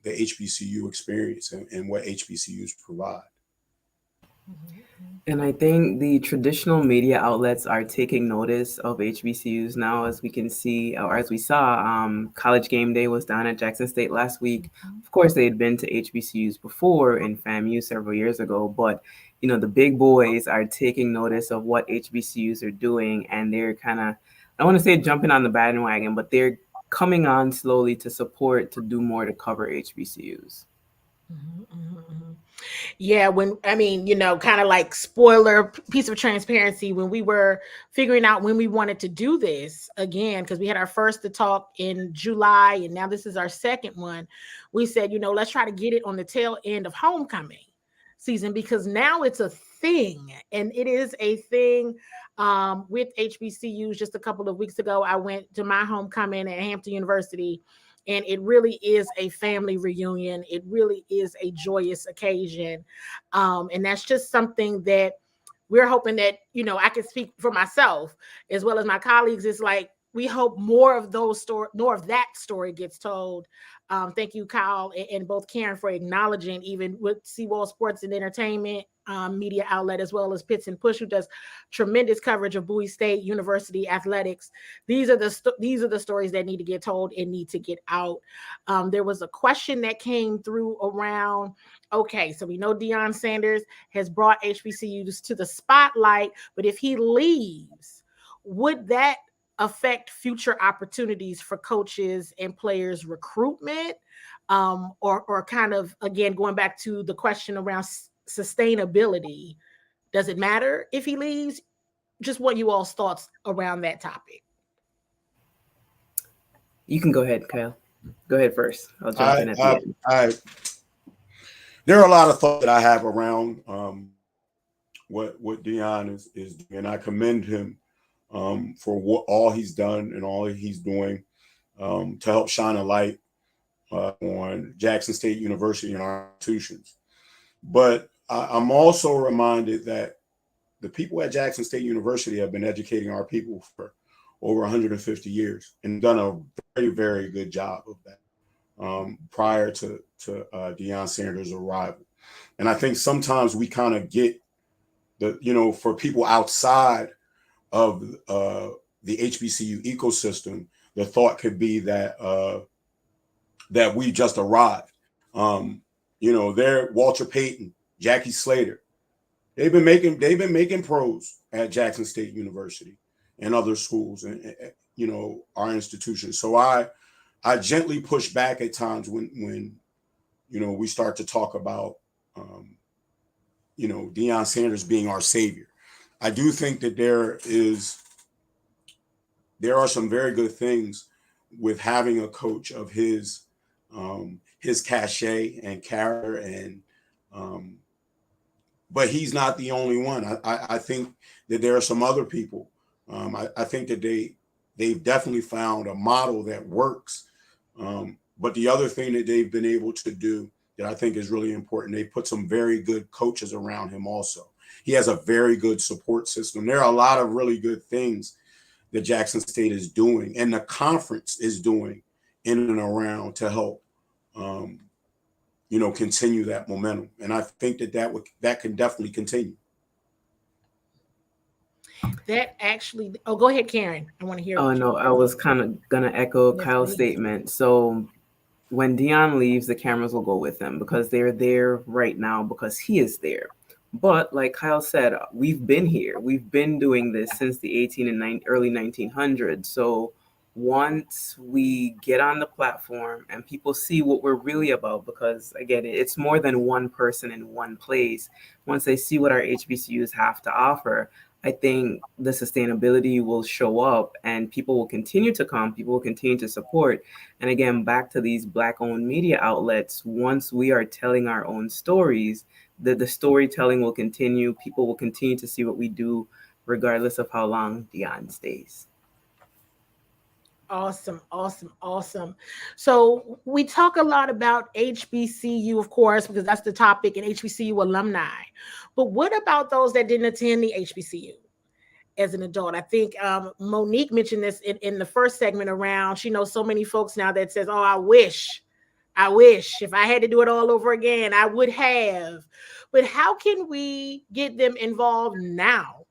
the HBCU experience and what HBCUs provide. And I think the traditional media outlets are taking notice of HBCUs now, as we can see, or as we saw. College Game Day was down at Jackson State last week. Of course, they had been to HBCUs before in FAMU several years ago, but the big boys are taking notice of what HBCUs are doing, and they're kind of, I don't want to say jumping on the bandwagon, but they're coming on slowly to support, to do more to cover HBCUs. Yeah, kind of like spoiler piece of transparency, when we were figuring out when we wanted to do this again, because we had our first to talk in July and now this is our second one, we said, let's try to get it on the tail end of homecoming season, because now it's a thing, and it is a thing with HBCUs. Just a couple of weeks ago, I went to my homecoming at Hampton University, and it really is a family reunion. It really is a joyous occasion. And that's just something that we're hoping that, I can speak for myself as well as my colleagues. It's like, we hope more of that story gets told. Thank you, Kyle, and both Karen, for acknowledging, even with Seawall Sports and Entertainment media outlet, as well as Pitts and Push, who does tremendous coverage of Bowie State University athletics. These are the stories that need to get told and need to get out. There was a question that came through around, okay, so we know Deion Sanders has brought HBCUs to the spotlight, but if he leaves, would that affect future opportunities for coaches and players recruitment? Or kind of, again, going back to the question around sustainability, does it matter if he leaves? Just what you all's thoughts around that topic. You can go ahead, Kyle. Go ahead first. I'll jump in at the end. There are a lot of thoughts that I have around what Deion is doing, and I commend him for all he's done and all he's doing to help shine a light on Jackson State University and our institutions. But I'm also reminded that the people at Jackson State University have been educating our people for over 150 years and done a very, very good job of that prior to Deion Sanders' arrival. And I think sometimes we kind of get for people outside of the HBCU ecosystem, the thought could be that that we just arrived. They're Walter Payton, Jackie Slater. They've been making pros at Jackson State University and other schools and our institutions. So I gently push back at times when we start to talk about Deion Sanders being our savior. I do think that there are some very good things with having a coach of his cachet and character, and but he's not the only one. I think that there are some other people. I think that they've definitely found a model that works. But the other thing that they've been able to do that I think is really important, they put some very good coaches around him also. He has a very good support system. There are a lot of really good things that Jackson State is doing and the conference is doing in and around to help, continue that momentum. And I think that can definitely continue. That actually, go ahead, Karen. I want to hear. Oh, no, I was kind of going to echo Kyle's statement. So when Deion leaves, the cameras will go with him because they're there right now because he is there. But like Kyle said, we've been here. We've been doing this since the early 1900s. So once we get on the platform and people see what we're really about, because again, it's more than one person in one place. Once they see what our HBCUs have to offer, I think the sustainability will show up and people will continue to come, people will continue to support. And again, back to these Black-owned media outlets, once we are telling our own stories, the storytelling will continue. People will continue to see what we do, regardless of how long Deion stays. Awesome. So we talk a lot about HBCU, of course, because that's the topic, and HBCU alumni. But what about those that didn't attend the HBCU as an adult? I think Monique mentioned this in the first segment around, she knows so many folks now that says, oh, I wish if I had to do it all over again, I would have. but how can we get them involved now?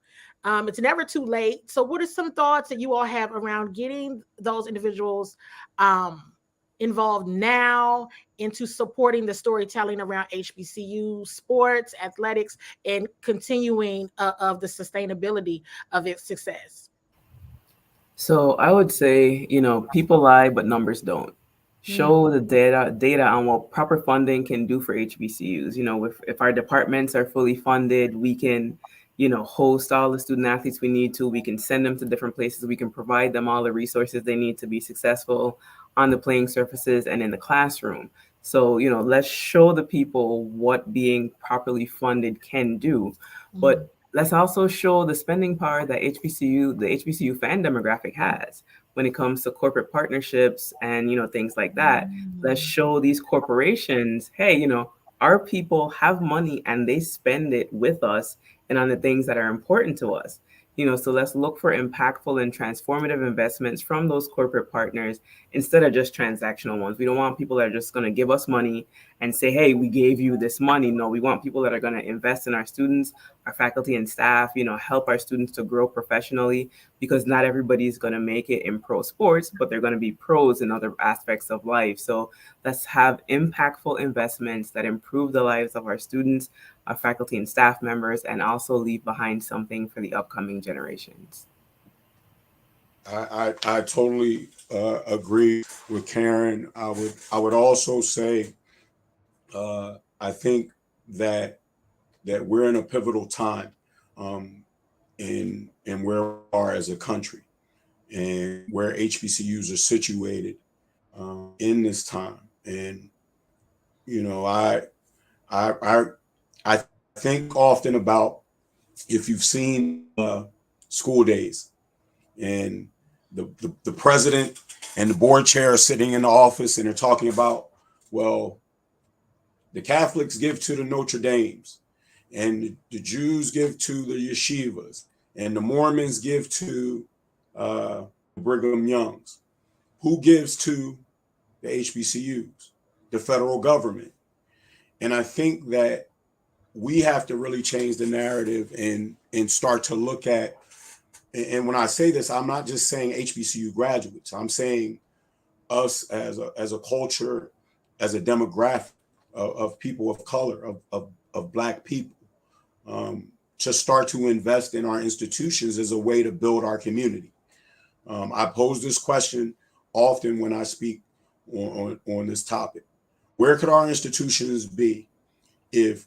It's never too late. So, what are some thoughts that you all have around getting those individuals involved now into supporting the storytelling around HBCU sports, athletics, and continuing of the sustainability of its success? So I would say, people lie, but numbers don't. Show the data on what proper funding can do for HBCUs. If our departments are fully funded, we can, host all the student athletes we need to. We can send them to different places. We can provide them all the resources they need to be successful on the playing surfaces and in the classroom. So, let's show the people what being properly funded can do. But let's also show the spending power that the HBCU fan demographic has when it comes to corporate partnerships and, things like that. Let's show these corporations, hey, our people have money and they spend it with us and on the things that are important to us. So let's look for impactful and transformative investments from those corporate partners instead of just transactional ones. We don't want people that are just going to give us money and say, hey, we gave you this money. No, we want people that are going to invest in our students, our faculty and staff, help our students to grow professionally, because not everybody's going to make it in pro sports, but they're going to be pros in other aspects of life. So let's have impactful investments that improve the lives of our students, our faculty and staff members, and also leave behind something for the upcoming generations. I totally agree with Karen. I would also say I think that we're in a pivotal time in where we are as a country and where HBCUs are situated in this time. And I think often about if you've seen School Days and the president and the board chair are sitting in the office and they're talking about, well, the Catholics give to the Notre Dames and the Jews give to the yeshivas and the Mormons give to Brigham Youngs. Who gives to the HBCUs? The federal government. And I think that we have to really change the narrative and start to look at, and when I say this, I'm not just saying HBCU graduates. I'm saying us as a culture, as a demographic of people of color, of Black people, to start to invest in our institutions as a way to build our community. I pose this question often when I speak on this topic. Where could our institutions be if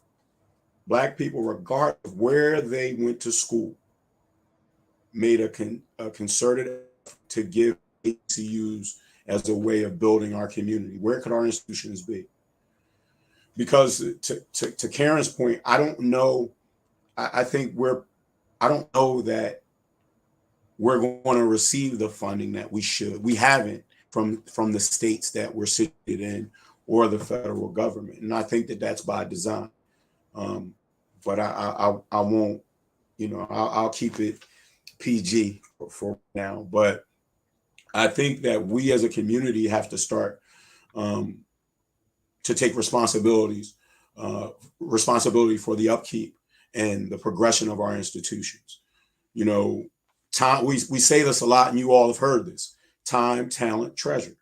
Black people, regardless of where they went to school, made a concerted effort to give HBCUs as a way of building our community? Where could our institutions be? Because to Karen's point, I don't know. I don't know that we're going to receive the funding that we should. We haven't from the states that we're situated in or the federal government, and I think that that's by design. But I won't. I'll keep it PG for now. But I think that we as a community have to start to take responsibility for the upkeep and the progression of our institutions. Time, we say this a lot, and you all have heard this: time, talent, treasure.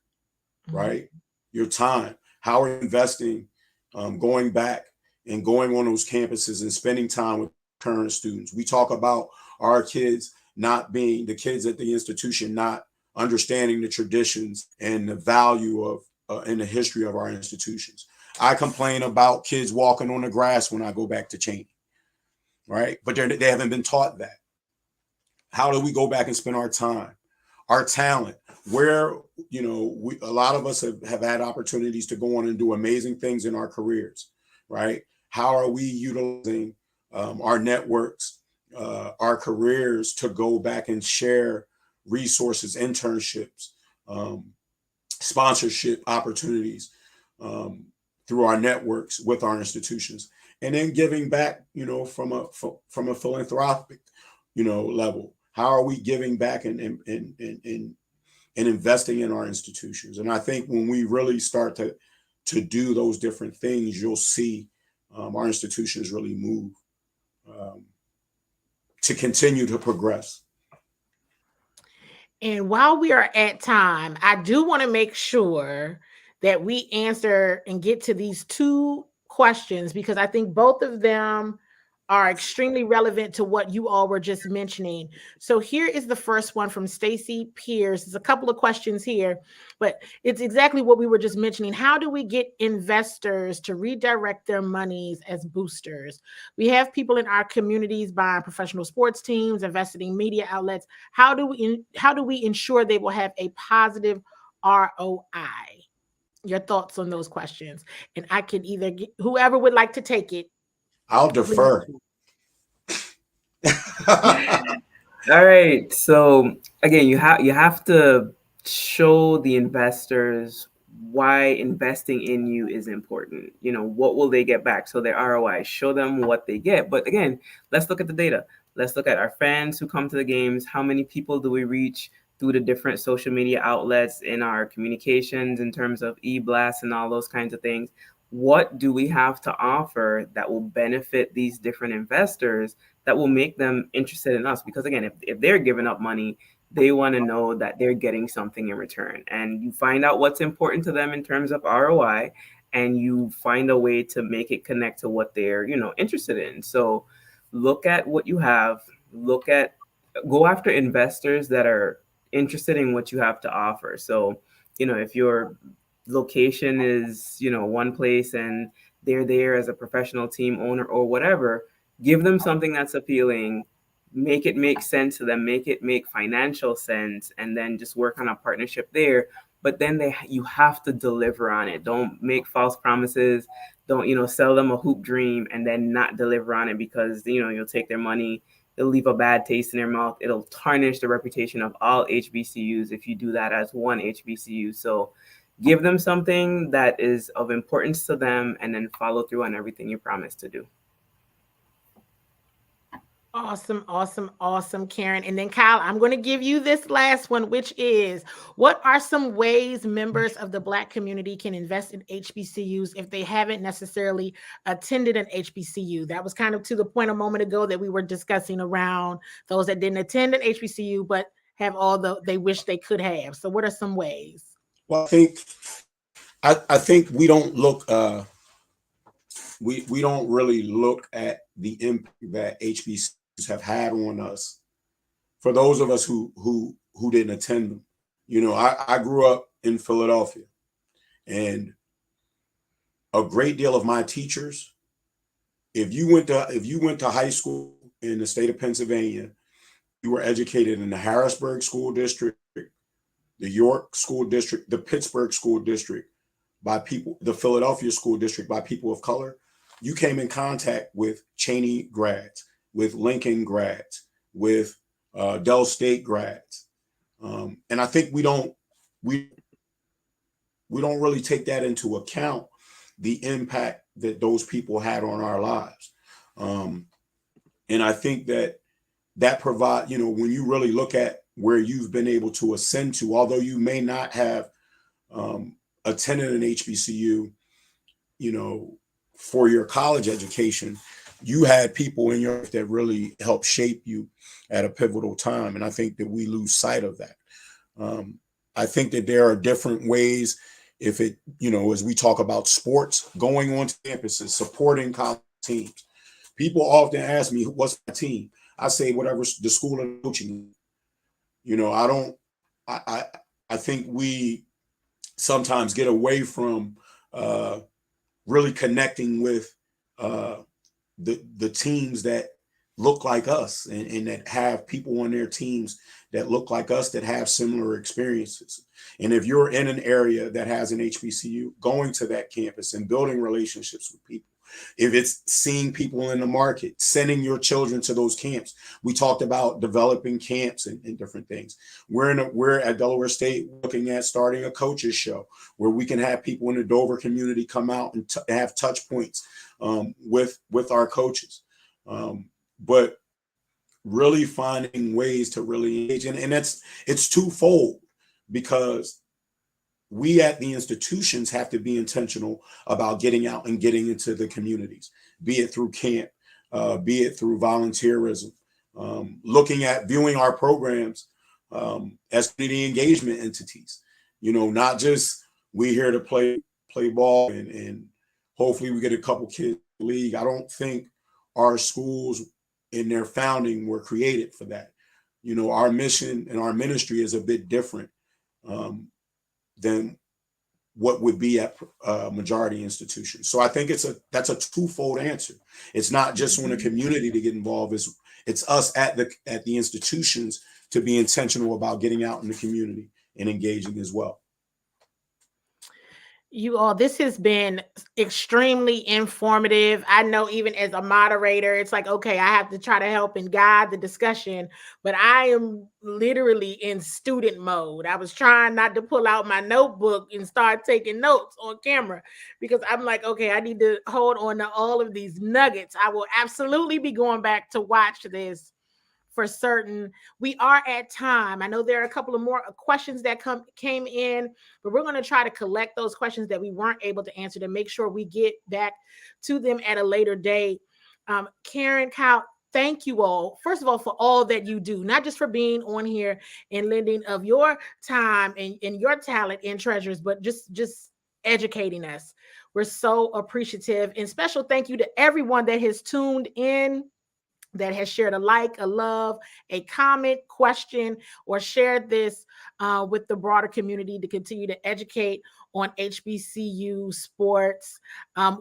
Right? Your time. How are you investing, going back and going on those campuses and spending time with current students? We talk about our kids not being the kids at the institution, not understanding the traditions and the value of in the history of our institutions. I complain about kids walking on the grass when I go back to Cheney, right? But they haven't been taught that. How do we go back and spend our time, our talent? Where, a lot of us have had opportunities to go on and do amazing things in our careers, right? How are we utilizing our networks, our careers to go back and share resources, internships, sponsorship opportunities through our networks with our institutions, and then giving back, from a philanthropic, level? How are we giving back and investing in our institutions? And I think when we really start to do those different things, you'll see our institutions really move to continue to progress. And while we are at time, I do want to make sure that we answer and get to these two questions, because I think both of them are extremely relevant to what you all were just mentioning. So here is the first one from Stacy Pierce. There's a couple of questions here, but it's exactly what we were just mentioning. How do we get investors to redirect their monies as boosters? We have people in our communities buying professional sports teams, investing in media outlets. How do we ensure they will have a positive ROI? Your thoughts on those questions? And I can either get whoever would like to take it. I'll defer. All right. So again, you have to show the investors why investing in you is important. You know, what will they get back? So their ROI, show them what they get. But again, let's look at the data. Let's look at our fans who come to the games. How many people do we reach through the different social media outlets in our communications in terms of e-blasts and all those kinds of things? What do we have to offer that will benefit these different investors, that will make them interested in us? Because again, if they're giving up money, they want to know that they're getting something in return. And you find out what's important to them in terms of ROI, and you find a way to make it connect to what they're, interested in. So look at what you have, go after investors that are interested in what you have to offer. So, if your location is, one place and they're there as a professional team owner or whatever, give them something that's appealing, make it make sense to them, make it make financial sense, and then just work on a partnership there. But then you have to deliver on it. Don't make false promises. Don't, sell them a hoop dream and then not deliver on it, because, you'll take their money. It'll leave a bad taste in their mouth. It'll tarnish the reputation of all HBCUs if you do that as one HBCU. So give them something that is of importance to them, and then follow through on everything you promised to do. Awesome, awesome, awesome, Karen. And then Kyle, I'm going to give you this last one, which is, what are some ways members of the Black community can invest in HBCUs if they haven't necessarily attended an HBCU? That was kind of to the point a moment ago that we were discussing around those that didn't attend an HBCU, but have all they wish they could have. So what are some ways? Well, I think we don't look, we don't really look at the impact that HBCUs have had on us. For those of us who didn't attend them, I grew up in Philadelphia, and a great deal of my teachers, if you went to high school in the state of Pennsylvania, you were educated in the Harrisburg School District, the York School District, the Pittsburgh School District by people, the Philadelphia School District by people of color. You came in contact with Cheney grads, with Lincoln grads, with Dell State grads, and I think we don't really take that into account, the impact that those people had on our lives, and I think that provide, when you really look at where you've been able to ascend to, although you may not have attended an HBCU, for your college education, you had people in your life that really helped shape you at a pivotal time. And I think that we lose sight of that. I think that there are different ways, if it, as we talk about sports, going on to campuses, supporting college teams. People often ask me, what's my team? I say, whatever the school of coaching. I think we sometimes get away from really connecting with the teams that look like us, and that have people on their teams that look like us, that have similar experiences. And if you're in an area that has an HBCU, going to that campus and building relationships with people. If it's seeing people in the market, sending your children to those camps. We talked about developing camps and different things. We're at Delaware State looking at starting a coaches show where we can have people in the Dover community come out and have touch points with our coaches. But really finding ways to really engage, and it's twofold, because we at the institutions have to be intentional about getting out and getting into the communities, be it through camp, be it through volunteerism, looking at viewing our programs as community engagement entities. Not just we here to play ball and hopefully we get a couple kids in the league. I don't think our schools in their founding were created for that. Our mission and our ministry is a bit different than what would be at majority institutions. So I think that's a twofold answer. It's not just on the community to get involved. It's us at the institutions to be intentional about getting out in the community and engaging as well. You all, this has been extremely informative. I know even as a moderator, it's like, okay, I have to try to help and guide the discussion, but I am literally in student mode. I was trying not to pull out my notebook and start taking notes on camera because I'm like, okay, I need to hold on to all of these nuggets. I will absolutely be going back to watch this for certain. We are at time. I know there are a couple of more questions that came in, but we're going to try to collect those questions that we weren't able to answer to make sure we get back to them at a later date. Karen, Kyle, thank you all, first of all, for all that you do, not just for being on here and lending of your time and your talent and treasures, but just educating us. We're so appreciative, and special thank you to everyone that has tuned in, that has shared a like, a love, a comment, question, or shared this with the broader community to continue to educate on HBCU sports.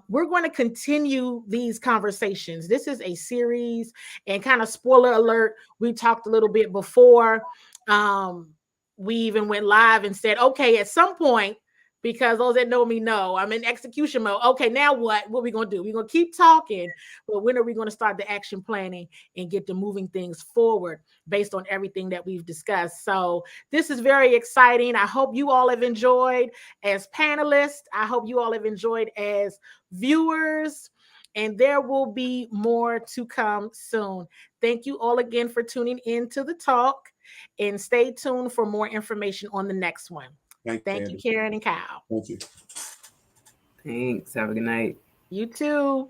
We're going to continue these conversations. This is a series, and kind of spoiler alert, we talked a little bit before. We even went live and said, okay, at some point, because those that know me know I'm in execution mode. Okay, now what? What are we going to do? We're going to keep talking, but when are we going to start the action planning and get to moving things forward based on everything that we've discussed? So this is very exciting. I hope you all have enjoyed as panelists. I hope you all have enjoyed as viewers. And there will be more to come soon. Thank you all again for tuning in to the talk, and stay tuned for more information on the next one. Thank you, Karen and Kyle. Thank you. Thanks. Have a good night. You too.